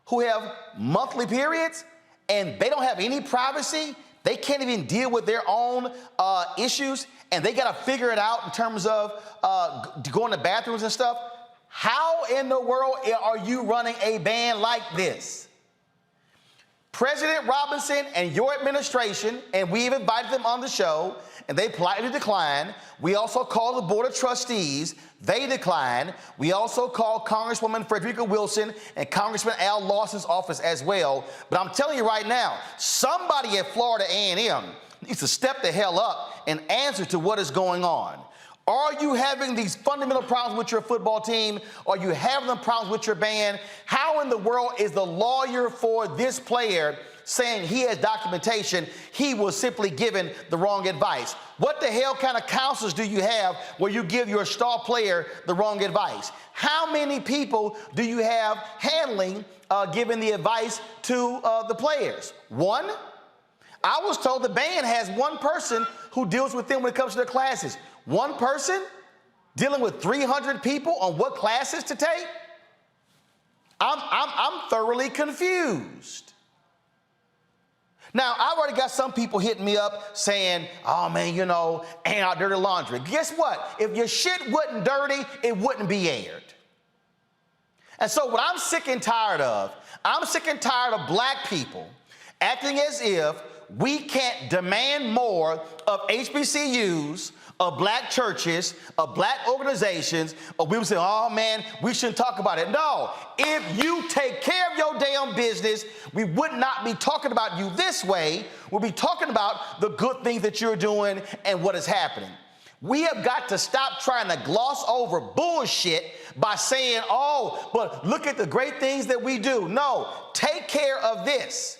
who have monthly periods and they don't have any privacy, they can't even deal with their own issues, and they got to figure it out in terms of going to bathrooms and stuff. How in the world are you running a band like this? President Robinson and your administration, and we've invited them on the show, and they politely declined. We also called the Board of Trustees. They declined. We also called Congresswoman Frederica Wilson and Congressman Al Lawson's office as well. But I'm telling you right now, somebody at Florida A&M needs to step the hell up and answer to what is going on. Are you having these fundamental problems with your football team? Are you having the problems with your band? How in the world is the lawyer for this player saying he has documentation? He was simply given the wrong advice. What the hell kind of counselors do you have where you give your star player the wrong advice? How many people do you have handling, giving the advice to the players? One? I was told the band has one person who deals with them when it comes to their classes. One person dealing with 300 people on what classes to take? I'm thoroughly confused. Now, I've already got some people hitting me up saying, oh man, you know, ain't our dirty laundry. Guess what? If your shit wasn't dirty, it wouldn't be aired. And so what I'm sick and tired of black people acting as if we can't demand more of HBCUs, of black churches, of black organizations, or we would say, oh man, we shouldn't talk about it. No, if you take care of your damn business, we would not be talking about you this way. We'll be talking about the good things that you're doing and what is happening. We have got to stop trying to gloss over bullshit by saying, oh, but look at the great things that we do. No, take care of this.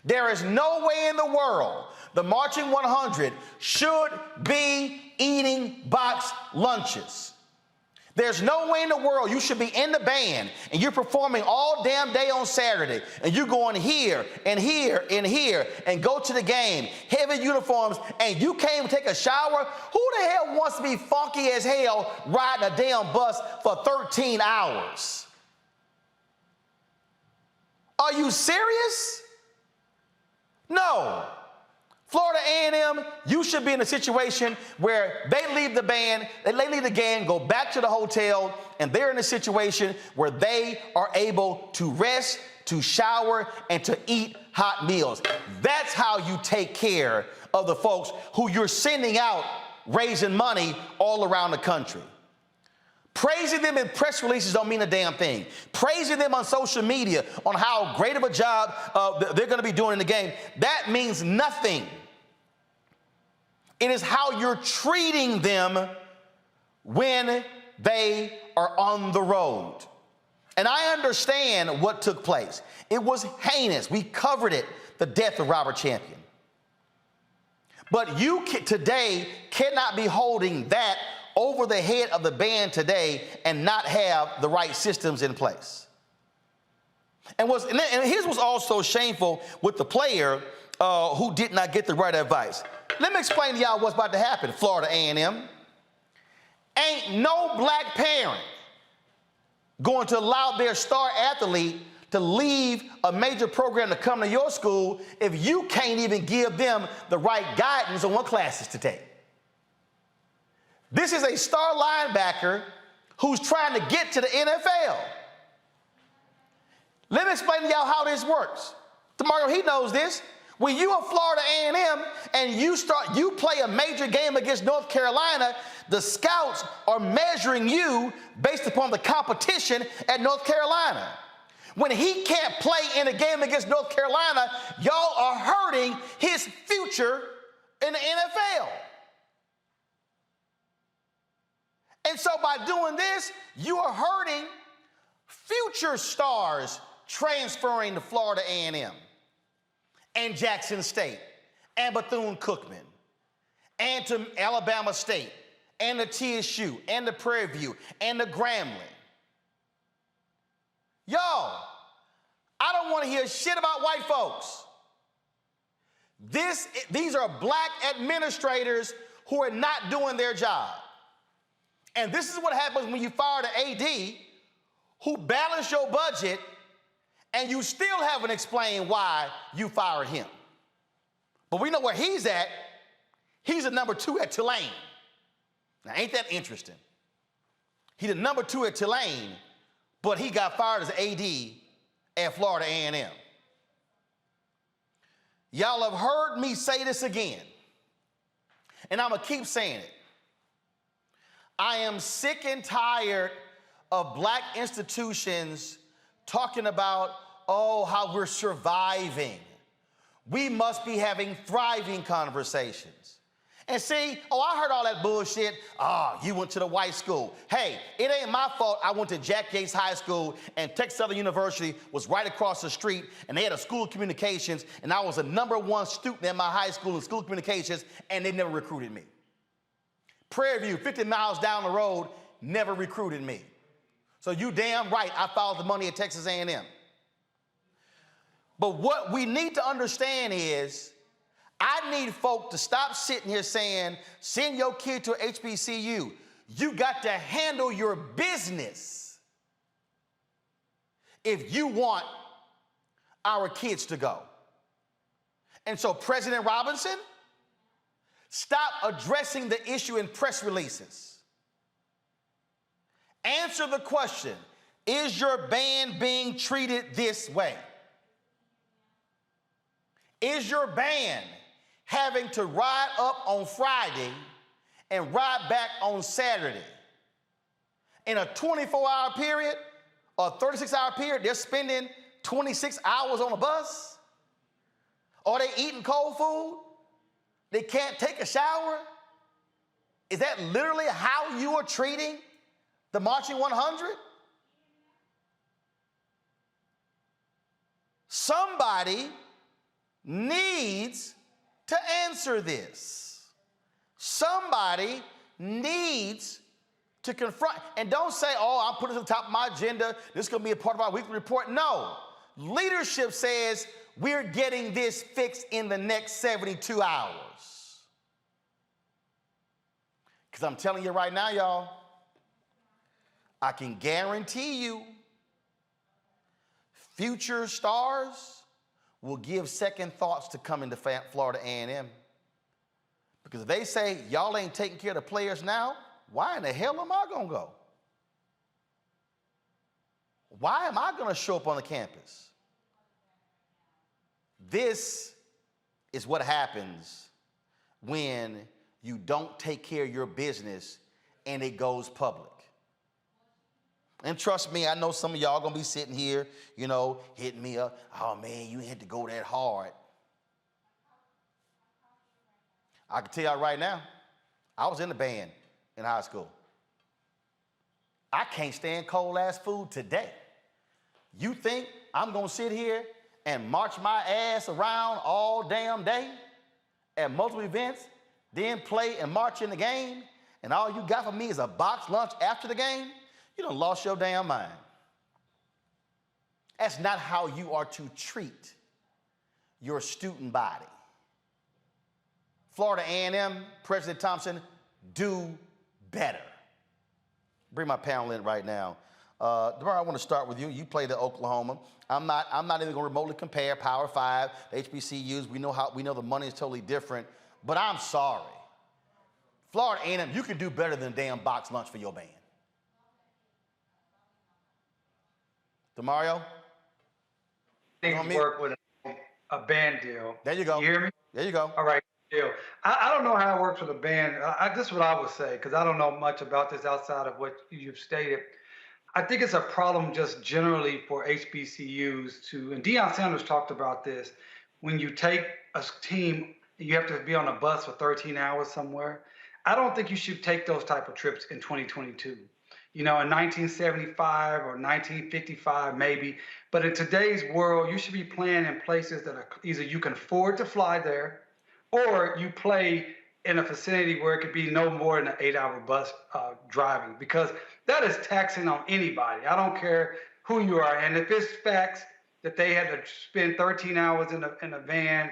There is no way in the world the Marching 100 should be eating box lunches. There's no way in the world you should be in the band and you're performing all damn day on Saturday and you're going here and here and here and go to the game, heavy uniforms, and you can't even take a shower. Who the hell wants to be funky as hell riding a damn bus for 13 hours? Are you serious? No. Florida A&M, you should be in a situation where they leave the band, they leave the game, go back to the hotel, and they're in a situation where they are able to rest, to shower, and to eat hot meals. That's how you take care of the folks who you're sending out raising money all around the country. Praising them in press releases don't mean a damn thing. Praising them on social media on how great of a job they're going to be doing in the game, that means nothing. It is how you're treating them when they are on the road. And I understand what took place. It was heinous. We covered it, the death of Robert Champion. But you today cannot be holding that over the head of the band today and not have the right systems in place. And his was also shameful with the player who did not get the right advice. Let me explain to y'all what's about to happen, Florida A&M. Ain't no black parent going to allow their star athlete to leave a major program to come to your school if you can't even give them the right guidance on what classes to take. This is a star linebacker who's trying to get to the NFL. Let me explain to y'all how this works. Mario, he knows this. When you are Florida A&M and you play a major game against North Carolina, the scouts are measuring you based upon the competition at North Carolina. When he can't play in a game against North Carolina, y'all are hurting his future in the NFL. And so by doing this, you are hurting future stars transferring to Florida A&M and Jackson State and Bethune-Cookman and to Alabama State and the TSU and the Prairie View and the Grambling. Y'all, I don't want to hear shit about white folks. These are black administrators who are not doing their job. And this is what happens when you fire the AD who balanced your budget and you still haven't explained why you fired him. But we know where he's at. He's a number 2 at Tulane. Now, ain't that interesting? He's a number 2 at Tulane, but he got fired as AD at Florida A&M. Y'all have heard me say this again, and I'm going to keep saying it. I am sick and tired of black institutions talking about, oh, how we're surviving. We must be having thriving conversations. And see, oh, I heard all that bullshit. You went to the white school. Hey, it ain't my fault I went to Jack Yates High School and Texas Southern University was right across the street and they had a school of communications and I was a #1 student in my high school in school of communications and they never recruited me. Prairie View, 50 miles down the road, never recruited me. So you damn right I followed the money at Texas A&M. But what we need to understand is I need folk to stop sitting here saying, send your kid to a HBCU. You got to handle your business if you want our kids to go. And so President Robinson, stop addressing the issue in press releases. Answer the question, is your band being treated this way? Is your band having to ride up on Friday and ride back on Saturday? In a 24-hour period or 36-hour period, they're spending 26 hours on a bus? Are they eating cold food? They can't take a shower? Is that literally how you are treating the Marching 100? Somebody needs to answer this. Somebody needs to confront, and don't say, oh, I'll put it at the top of my agenda. This is going to be a part of our weekly report. No. Leadership says we're getting this fixed in the next 72 hours. Because I'm telling you right now, y'all, I can guarantee you future stars will give second thoughts to coming to Florida A&M. Because if they say y'all ain't taking care of the players now, why in the hell am I going to go? Why am I going to show up on the campus? This is what happens when you don't take care of your business and it goes public. And trust me, I know some of y'all going to be sitting here, hitting me up. Oh, man, you had to go that hard. I can tell y'all right now, I was in the band in high school. I can't stand cold-ass food today. You think I'm going to sit here and march my ass around all damn day at multiple events, then play and march in the game, and all you got for me is a box lunch after the game? You done lost your damn mind. That's not how you are to treat your student body. Florida A&M, President Thompson, do better. Bring my panel in right now. DeMar, I want to start with you. You played at Oklahoma. I'm not even going to remotely compare Power 5, the HBCUs. We know the money is totally different, but I'm sorry. Florida A&M, you can do better than a damn box lunch for your band. DeMario? Things work with a band deal. There you go. You hear me? There you go. All right. Deal. I don't know how it works with a band. This is what I would say, because I don't know much about this outside of what you've stated. I think it's a problem just generally for HBCUs and Deion Sanders talked about this, when you take a team, you have to be on a bus for 13 hours somewhere. I don't think you should take those type of trips in 2022. In 1975 or 1955 maybe, but in today's world, you should be playing in places that are either you can afford to fly there, or you play in a vicinity where it could be no more than an 8-hour bus driving, because that is taxing on anybody. I don't care who you are. And if it's facts that they had to spend 13 hours in a van,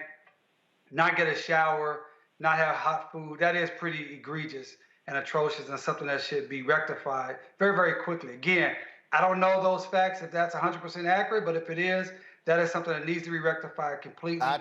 not get a shower, not have hot food, that is pretty egregious and atrocious and something that should be rectified very, very quickly. Again, I don't know those facts, if that's 100% accurate, but if it is, that is something that needs to be rectified completely. I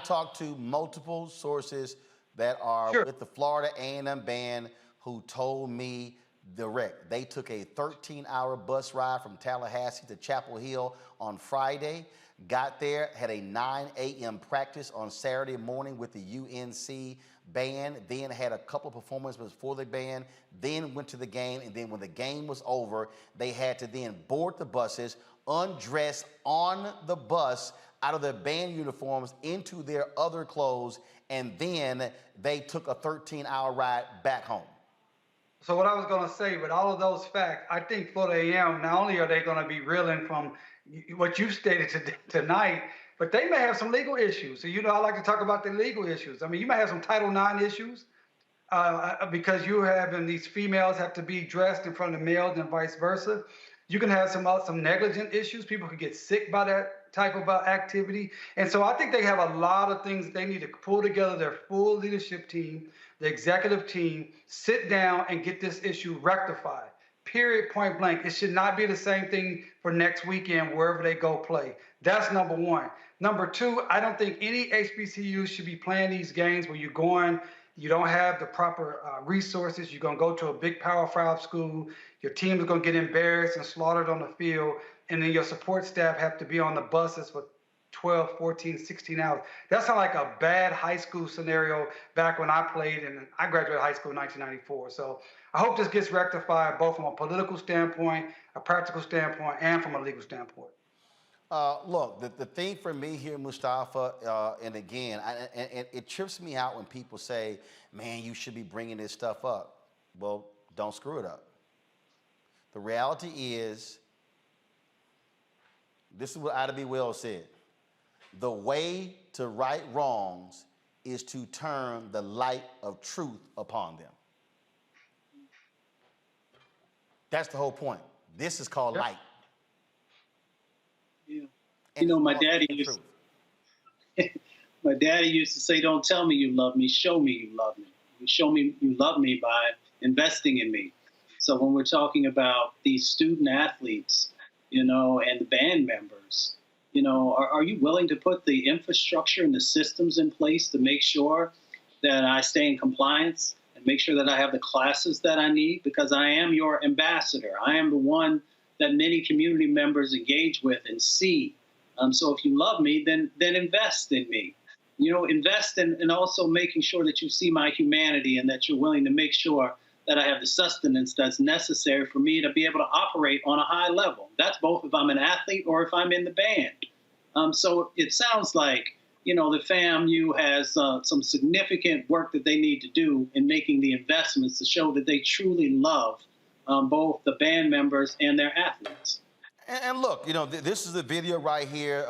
talked to multiple sources that are with the Florida A&M band who told me direct. They took a 13-hour bus ride from Tallahassee to Chapel Hill on Friday, got there, had a 9 a.m. practice on Saturday morning with the UNC band, then had a couple of performances for the band, then went to the game, and then when the game was over, they had to then board the buses, undress on the bus out of their band uniforms into their other clothes, and then they took a 13-hour ride back home. So what I was going to say, with all of those facts, I think Florida A&M, not only are they going to be reeling from what you stated tonight, but they may have some legal issues. So, I like to talk about the legal issues. I mean, you may have some Title IX issues because you having these females have to be dressed in front of males and vice versa. You can have some negligent issues. People could get sick by that type of activity. And so I think they have a lot of things that they need to pull together their full leadership team, the executive team, sit down and get this issue rectified. Period, point blank. It should not be the same thing for next weekend wherever they go play. That's number one. Number two, I don't think any HBCU should be playing these games where you're going, you don't have the proper resources. You're going to go to a big Power 5 school. Your team is going to get embarrassed and slaughtered on the field. And then your support staff have to be on the buses for 12, 14, 16 hours. That sounds like a bad high school scenario back when I played, and I graduated high school in 1994. So I hope this gets rectified both from a political standpoint, a practical standpoint, and from a legal standpoint. Look, the thing for me here, Mustafa, and again, it trips me out when people say, man, you should be bringing this stuff up. Well, don't screw it up. The reality is, this is what Ida B. Wells said, the way to right wrongs is to turn the light of truth upon them. That's the whole point. This is called light. Yeah. My daddy used to say, don't tell me you love me, show me you love me. You show me you love me by investing in me. So when we're talking about these student athletes, and the band members, are you willing to put the infrastructure and the systems in place to make sure that I stay in compliance and make sure that I have the classes that I need, because I am your ambassador. I am the one that many community members engage with and see. So if you love me, then invest in me. Invest in also making sure that you see my humanity and that you're willing to make sure that I have the sustenance that's necessary for me to be able to operate on a high level. That's both if I'm an athlete or if I'm in the band. So it sounds like, the FAMU has some significant work that they need to do in making the investments to show that they truly love both the band members and their athletes. And look, this is the video right here.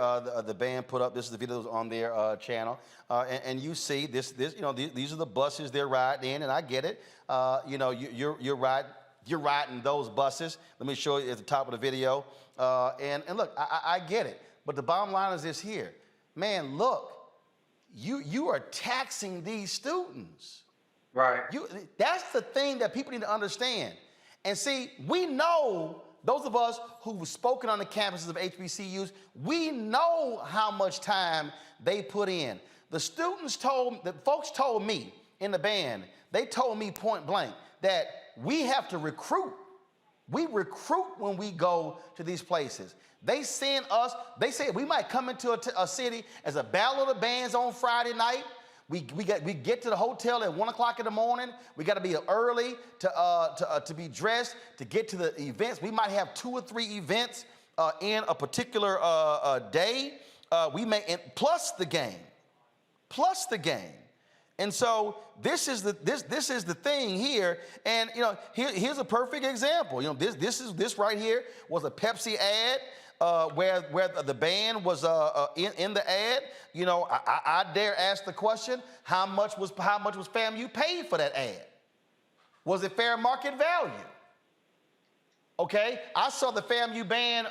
The band put up. This is the video on their channel, and you see this. These are the buses they're riding in, and I get it. You're riding those buses. Let me show you at the top of the video. And look, I get it. But the bottom line is this here, man. Look, you are taxing these students. Right. That's the thing that people need to understand. And see, we know. Those of us who've spoken on the campuses of HBCUs, we know how much time they put in. The folks told me in the band, they told me point blank that we have to recruit. We recruit when we go to these places. They send us, they say we might come into a city as a battle of the bands on Friday night. We get to the hotel at 1 o'clock in the morning. We got to be early to be dressed to get to the events. We might have 2 or 3 events in a particular day. Plus the game. And so this is the thing here. And here's a perfect example. This right here was a Pepsi ad. Where the band was in the ad. I dare ask the question: how much was FAMU paid for that ad? Was it fair market value? Okay, I saw the FAMU band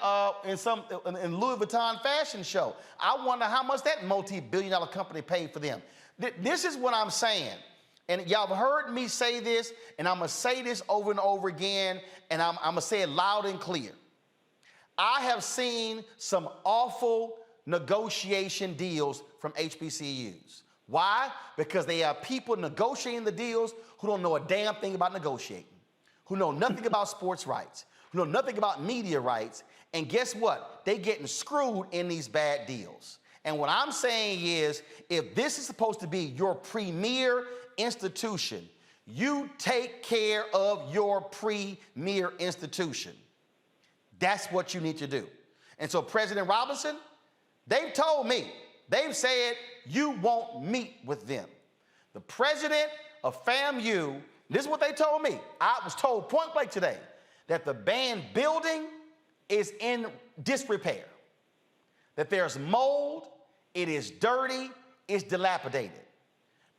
in Louis Vuitton fashion show. I wonder how much that multi-billion-dollar company paid for them. This is what I'm saying, and y'all have heard me say this, and I'm gonna say this over and over again, and I'm gonna say it loud and clear. I have seen some awful negotiation deals from HBCUs. Why? Because they have people negotiating the deals who don't know a damn thing about negotiating, who know nothing about sports rights, who know nothing about media rights, and guess what? They getting screwed in these bad deals. And what I'm saying is, if this is supposed to be your premier institution, you take care of your premier institution. That's what you need to do. And so President Robinson, they've told me, they've said you won't meet with them. The president of FAMU, this is what they told me. I was told point blank today that the band building is in disrepair, that there's mold, it is dirty, it's dilapidated.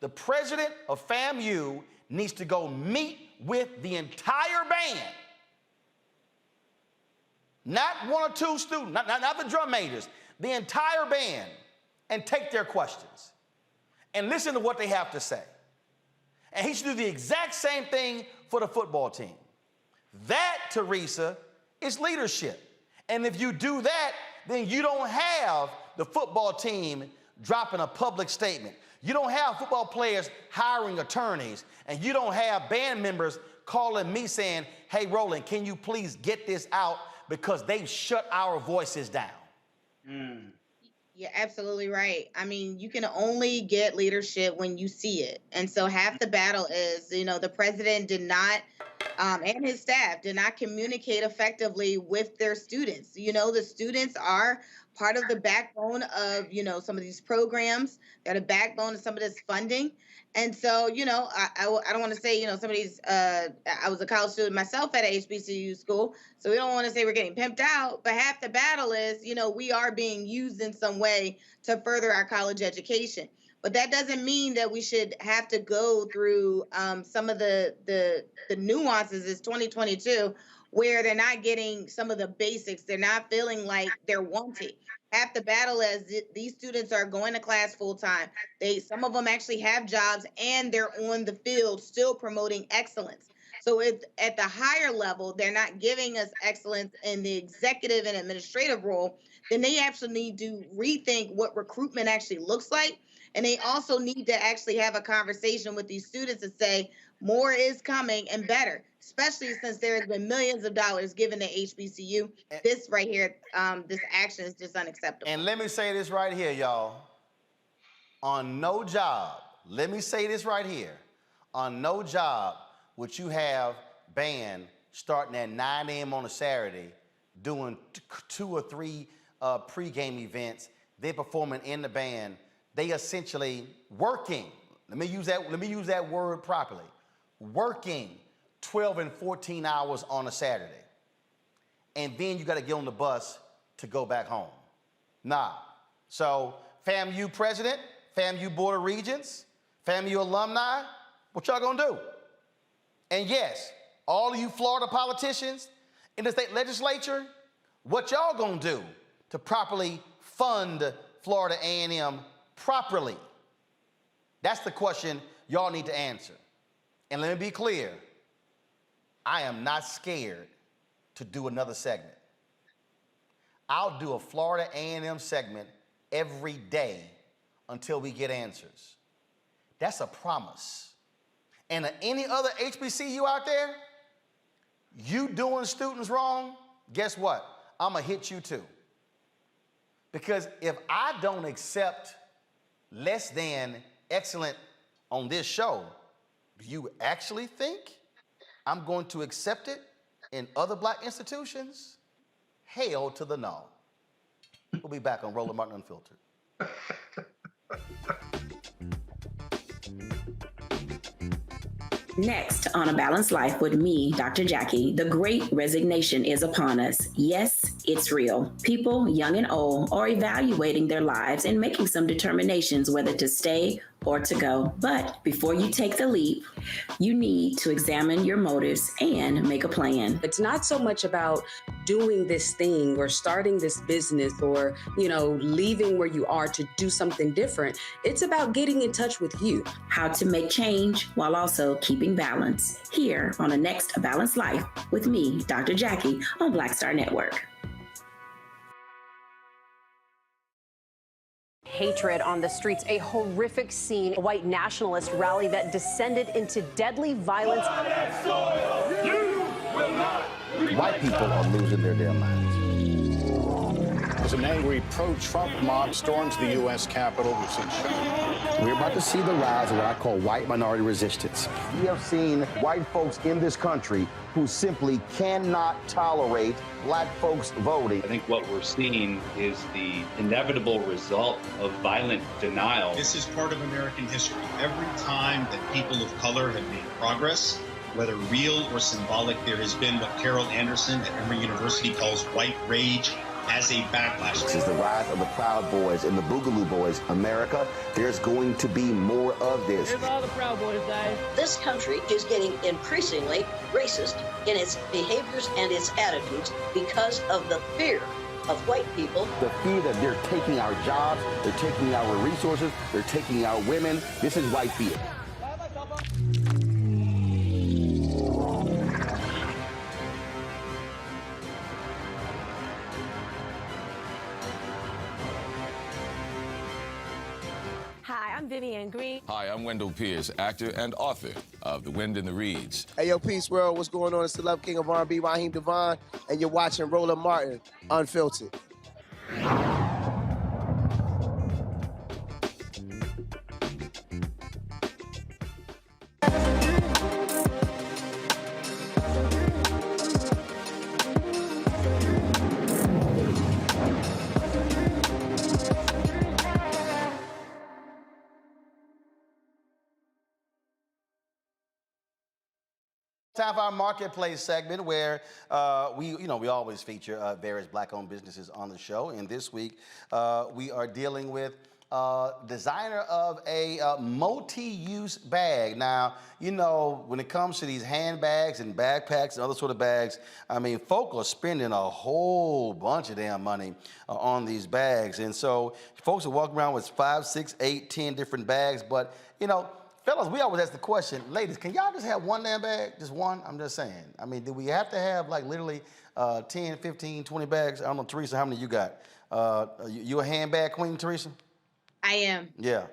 The president of FAMU needs to go meet with the entire band. Not 1 or 2 students, not the drum majors, the entire band, and take their questions and listen to what they have to say. And he should do the exact same thing for the football team. That, Teresa, is leadership. And if you do that, then you don't have the football team dropping a public statement. You don't have football players hiring attorneys, and you don't have band members calling me saying, hey, Roland, can you please get this out? Because they've shut our voices down. You're absolutely right. I mean, you can only get leadership when you see it. And so half the battle is, the president did not, and his staff did not communicate effectively with their students. The students are part of the backbone of, some of these programs. They're the backbone of some of this funding. And so, I don't want to say, some of these, I was a college student myself at a HBCU school, so we don't want to say we're getting pimped out, but half the battle is, we are being used in some way to further our college education. But that doesn't mean that we should have to go through some of the nuances. It's 2022, where they're not getting some of the basics. They're not feeling like they're wanted. Half the battle is these students are going to class full time. Some of them actually have jobs and they're on the field still promoting excellence. So at the higher level, they're not giving us excellence in the executive and administrative role. then they actually need to rethink what recruitment actually looks like. And they also need to actually have a conversation with these students and say, more is coming and better, especially since there has been millions of dollars given to HBCU. This right here, this action is just unacceptable. And let me say this right here, y'all. On no job, let me say this right here. On no job would you have band starting at 9 a.m. on a Saturday, doing 2 or 3 pregame events. They're performing in the band. They essentially working. Let me use that word properly. Working 12 and 14 hours on a Saturday. And then you got to get on the bus to go back home. Nah. So FAMU president, FAMU board of regents, FAMU alumni, what y'all gonna do? And yes, all of you Florida politicians in the state legislature, what y'all gonna do to properly fund Florida A&M properly? That's the question y'all need to answer. And let me be clear, I am not scared to do another segment. I'll do a Florida A&M segment every day until we get answers. That's a promise. And any other HBCU out there, you doing students wrong, guess what? I'm gonna hit you too. Because if I don't accept less than excellent on this show, do you actually think I'm going to accept it in other black institutions? Hell to the no. We'll be back on Roland Martin Unfiltered. Next on A Balanced Life with me, Dr. Jackie, the great resignation is upon us. Yes, it's real. People, young and old, are evaluating their lives and making some determinations whether to stay or to go. But before you take the leap, you need to examine your motives and make a plan. It's not so much about doing this thing or starting this business or, leaving where you are to do something different. It's about getting in touch with you. How to make change while also keeping balance. Here on the next A Balanced Life with me, Dr. Jackie, on Black Star Network. Hatred on the streets, a horrific scene, a white nationalist rally that descended into deadly violence. White people are losing their damn minds. As an angry pro-Trump mob storms the U.S. Capitol, we've seen We're about to see the rise of what I call white minority resistance. We have seen white folks in this country who simply cannot tolerate black folks voting. I think what we're seeing is the inevitable result of violent denial. This is part of American history. Every time that people of color have made progress, whether real or symbolic, there has been what Carol Anderson at Emory University calls white rage as a backlash. This is the rise of the Proud Boys and the Boogaloo Boys. America, there's going to be more of this. Here's all the Proud Boys, guys. This country is getting increasingly racist in its behaviors and its attitudes because of the fear of white people. The fear that they're taking our jobs, they're taking our resources, they're taking our women. This is white fear. Hi, I'm Vivian Green. Hi, I'm Wendell Pierce, actor and author of The Wind in the Reeds. Hey, yo, Peace World, what's going on? It's the Love King of R&B, Raheem Devon, and you're watching Roland Martin Unfiltered. Time for our marketplace segment where we always feature various black-owned businesses on the show. And this week we are dealing with designer of a multi-use bag. Now, when it comes to these handbags and backpacks and other sort of bags, I mean, folk are spending a whole bunch of damn money on these bags. And so folks are walking around with 5, 6, 8, 10 different bags. But, fellas, we always ask the question, ladies, can y'all just have one damn bag? Just one? I'm just saying. I mean, do we have to have like literally 10, 15, 20 bags? I don't know, Teresa, how many you got? You a handbag queen, Teresa? I am. Yeah,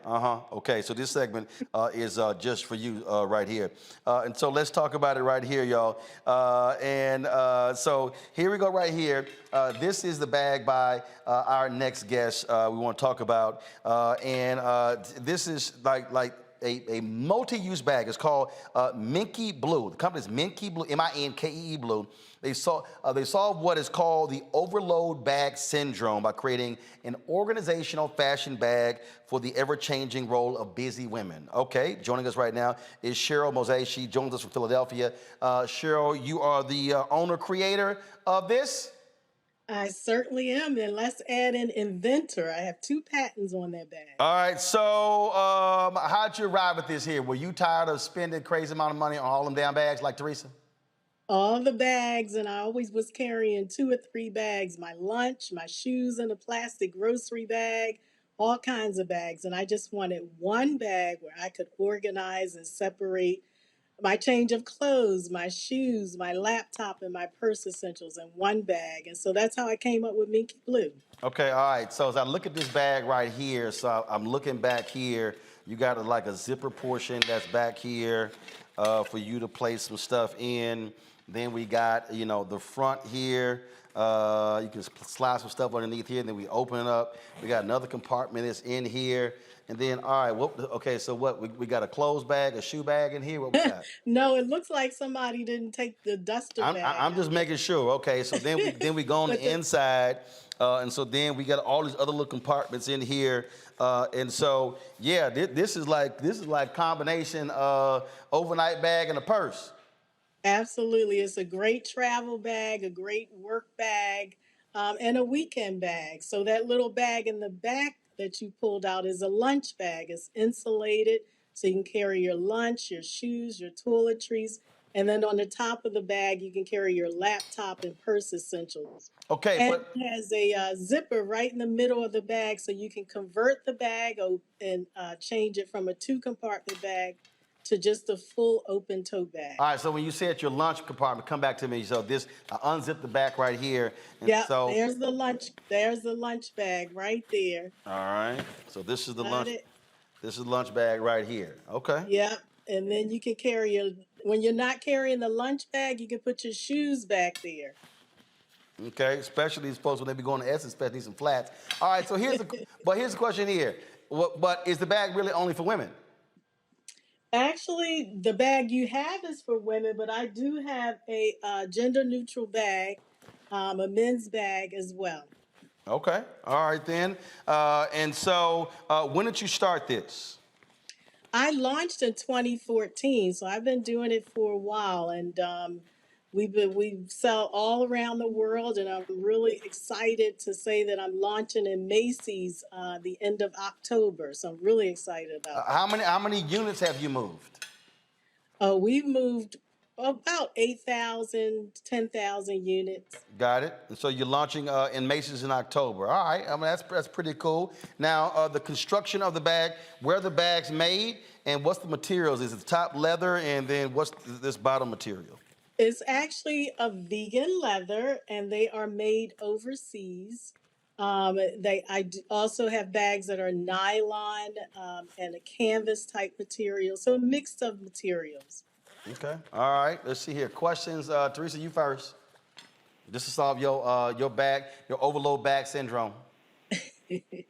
okay, so this segment is just for you right here. And so let's talk about it right here, y'all. So here we go right here. This is the bag by our next guest we want to talk about. This is like a multi-use bag. It's called Minky Blue. The company is Minky Blue, M-I-N-K-E-E Blue. They solve what is called the overload bag syndrome by creating an organizational fashion bag for the ever-changing role of busy women. Okay, joining us right now is Cheryl Mose. She joins us from Philadelphia. Cheryl, you are the owner-creator of this? I certainly am, and let's add an inventor. I have 2 patents on that bag. All right, so how'd you arrive at this here? Were you tired of spending crazy amount of money on all them damn bags like Teresa? All the bags, and I always was carrying 2 or 3 bags, my lunch, my shoes in a plastic grocery bag, all kinds of bags. And I just wanted one bag where I could organize and separate my change of clothes, my shoes, my laptop, and my purse essentials in one bag. And so that's how I came up with Minky Blue. Okay, all right. So as I look at this bag right here, so I'm looking back here, you got like a zipper portion that's back here for you to place some stuff in. Then we got, the front here. You can slide some stuff underneath here, and then we open it up. We got another compartment that's in here. And then, all right, so what? We got a clothes bag, a shoe bag in here? What we got? No, it looks like somebody didn't take the duster bag. I'm just making sure. Okay, so then we go on the inside, and so then we got all these other little compartments in here. And so, yeah, this is like combination overnight bag and a purse. Absolutely. It's a great travel bag, a great work bag, and a weekend bag. So that little bag in the back that you pulled out is a lunch bag. It's insulated, so you can carry your lunch, your shoes, your toiletries. And then on the top of the bag, you can carry your laptop and purse essentials. Okay, and but it has a zipper right in the middle of the bag, so you can convert the bag and change it from a 2-compartment bag to just a full open tote bag. all right, so when you said your lunch compartment, come back to me. So I unzip the back right here. And Yeah, so, there's the lunch bag right there. all right, so this is the Got lunch. it. This is the lunch bag right here. Okay. Yep. And then you can when you're not carrying the lunch bag, you can put your shoes back there. Okay, especially these folks when they be going to Essence Fest, need some flats. All right, so here's the question here. But is the bag really only for women? Actually, the bag you have is for women, but I do have a gender-neutral bag, a men's bag as well. Okay, all right then. And so when did you start this? I launched in 2014, so I've been doing it for a while, and we sell all around the world, and I'm really excited to say that I'm launching in Macy's the end of October. So I'm really excited about it. How many units have you moved? We've moved about 8,000, 10,000 units. Got it. And so you're launching in Macy's in October. All right. I mean that's pretty cool. Now the construction of the bag, where are the bags made, and what's the materials? Is it the top leather, and then what's this bottom material? It's actually a vegan leather, and they are made overseas. I also have bags that are nylon and a canvas type material, so a mix of materials. Okay. All right. Let's see here. Questions. Teresa, you first. This will solve your overload bag syndrome.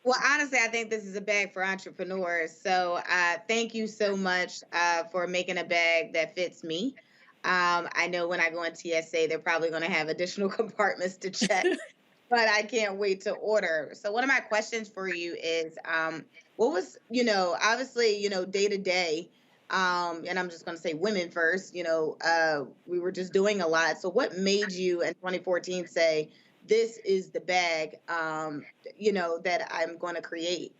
Well, honestly, I think this is a bag for entrepreneurs. So thank you so much for making a bag that fits me. I know when I go on TSA, they're probably going to have additional compartments to check, but I can't wait to order. So one of my questions for you is, what was, obviously, day to day, and I'm just going to say women first, we were just doing a lot. So what made you in 2014 say, this is the bag, that I'm going to create?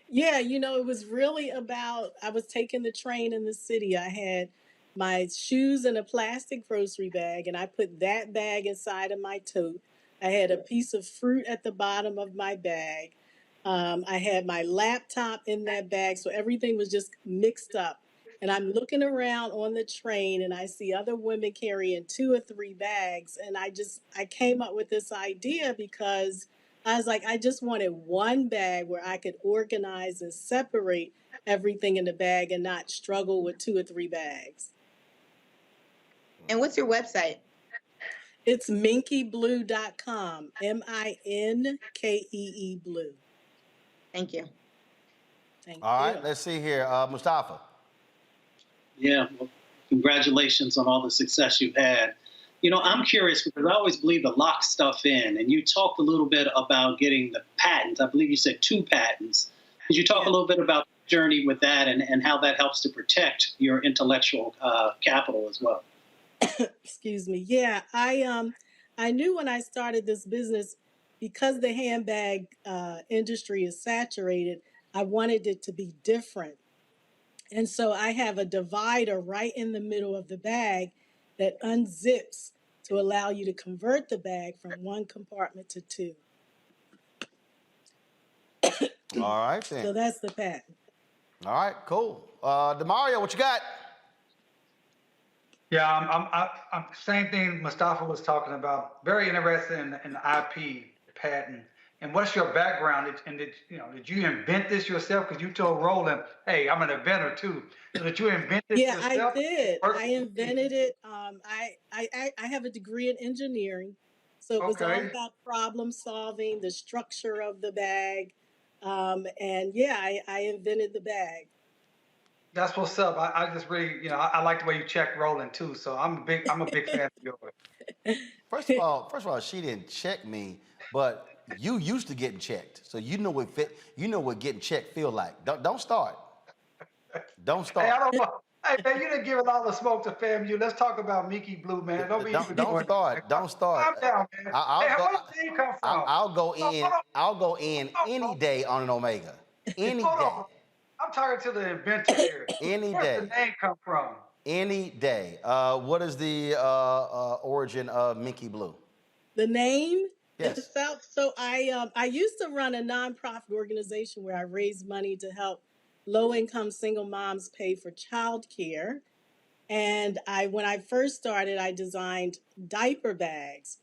Yeah, it was really about, I was taking the train in the city. I had my shoes in a plastic grocery bag, and I put that bag inside of my tote. I had a piece of fruit at the bottom of my bag. I had my laptop in that bag, so everything was just mixed up. And I'm looking around on the train, and I see other women carrying 2 or 3 bags. And I came up with this idea because I was like, I just wanted one bag where I could organize and separate everything in the bag and not struggle with 2 or 3 bags. And what's your website? It's minkeeblue.com, MINKEE blue. Thank you. All right, let's see here. Mustafa. Yeah, well, congratulations on all the success you've had. You know, I'm curious because I always believe to lock stuff in, and you talked a little bit about getting the patents. I believe you said 2 patents. Could you talk a little bit about the journey with that and how that helps to protect your intellectual capital as well? Excuse me. Yeah, I knew when I started this business, because the handbag industry is saturated, I wanted it to be different. And so I have a divider right in the middle of the bag that unzips to allow you to convert the bag from 1 compartment to 2. All right, then. So that's the patent. All right, cool. DeMario, what you got? Yeah, I'm same thing Mustafa was talking about. Very interested in the IP patent. And what's your background? And did you invent this yourself? Because you told Roland, "Hey, I'm an inventor too." So did you invent this yourself? Yeah, I did. I invented it. I have a degree in engineering, so it was all about problem solving, the structure of the bag, and yeah, I invented the bag. That's what's up. I just really, I like the way you check Roland too. So I'm a big fan of yours. First of all, she didn't check me, but you used to getting checked, so you know what getting checked feel like. Don't start. Don't start. Hey, I don't know. Hey man, you didn't give it all the smoke to FAMU. Let's talk about Mickey Blue, man. Don't start. Don't start. Calm down, man. Where did the name come from? I'll go in any day on an Omega. Any day. I'm talking to the inventor here. Any Where day. did the name come from? Any day. What is the origin of Mickey Blue? The name? Yes. So I used to run a nonprofit organization where I raised money to help low-income single moms pay for childcare. And when I first started, I designed diaper bags.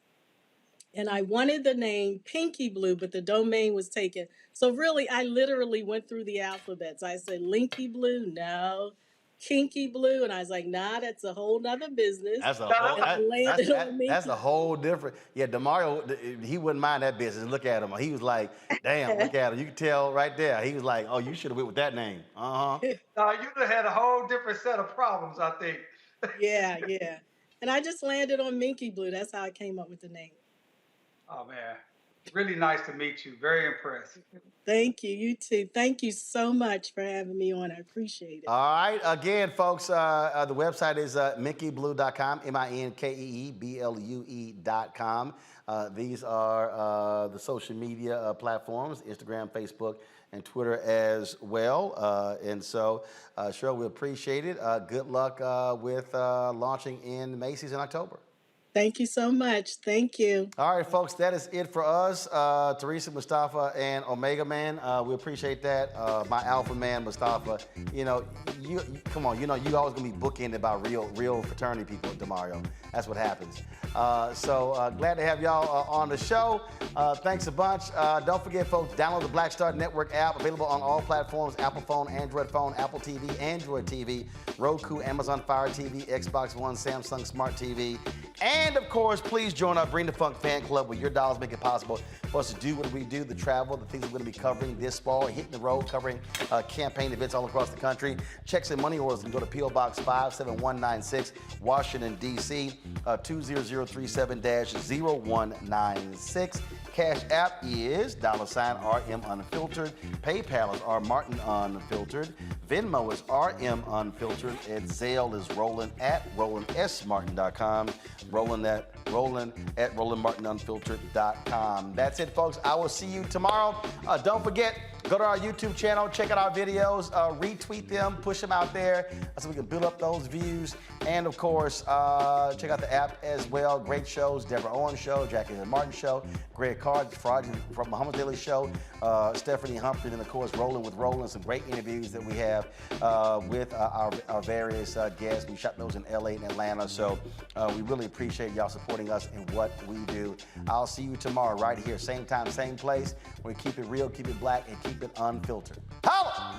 And I wanted the name Pinky Blue, but the domain was taken. So really, I literally went through the alphabets. I said, Linky Blue, no. Kinky Blue, and I was like, nah, that's a whole nother business. That's a whole different. Yeah, DeMario, he wouldn't mind that business. Look at him. He was like, damn, look at him. You can tell right there. He was like, oh, you should have went with that name. No, you'd have had a whole different set of problems, I think. Yeah. And I just landed on Minky Blue. That's how I came up with the name. Oh, man. Really nice to meet you. Very impressed. Thank you. You too. Thank you so much for having me on. I appreciate it. All right. Again, folks, the website is minkeeblue.com, MINKEEBLUE.com. These are the social media platforms, Instagram, Facebook, and Twitter as well. And so, sure, we appreciate it. Good luck with launching in Macy's in October. Thank you so much. Thank you. All right, folks, that is it for us. Teresa, Mustafa, and Omega Man. We appreciate that. My alpha man, Mustafa. You come on. You always gonna be bookended by real fraternity people, DeMario. That's what happens. So glad to have y'all on the show. Thanks a bunch. Don't forget, folks, download the Black Star Network app, available on all platforms: Apple phone, Android phone, Apple TV, Android TV, Roku, Amazon Fire TV, Xbox One, Samsung Smart TV. And of course, please join our Bring the Funk fan club, where your dollars make it possible for us to do what we do, the travel, the things we're going to be covering this fall, hitting the road, covering campaign events all across the country. Checks and money orders can go to P.O. Box 57196, Washington, D.C., 20037-0196. Cash App is $RM Unfiltered. PayPal is R Martin Unfiltered. Venmo is RM Unfiltered. And Zelle is Roland at RolandSMartin.com. Roland at RolandMartinUnfiltered.com. That's it, folks. I will see you tomorrow. Don't forget, go to our YouTube channel, check out our videos, retweet them, push them out there so we can build up those views. And of course, check out the app as well. Great shows, Deborah Owens Show, Jackie and Martin Show, Greg Carr from Muhammad Daily Show, Stephanie Humphrey, and of course, Rolling with Roland, some great interviews that we have with our various guests. We shot those in LA and Atlanta, so we really appreciate y'all supporting us in what we do. I'll see you tomorrow right here, same time, same place. We keep it real, keep it black, and keep it unfiltered. Holla!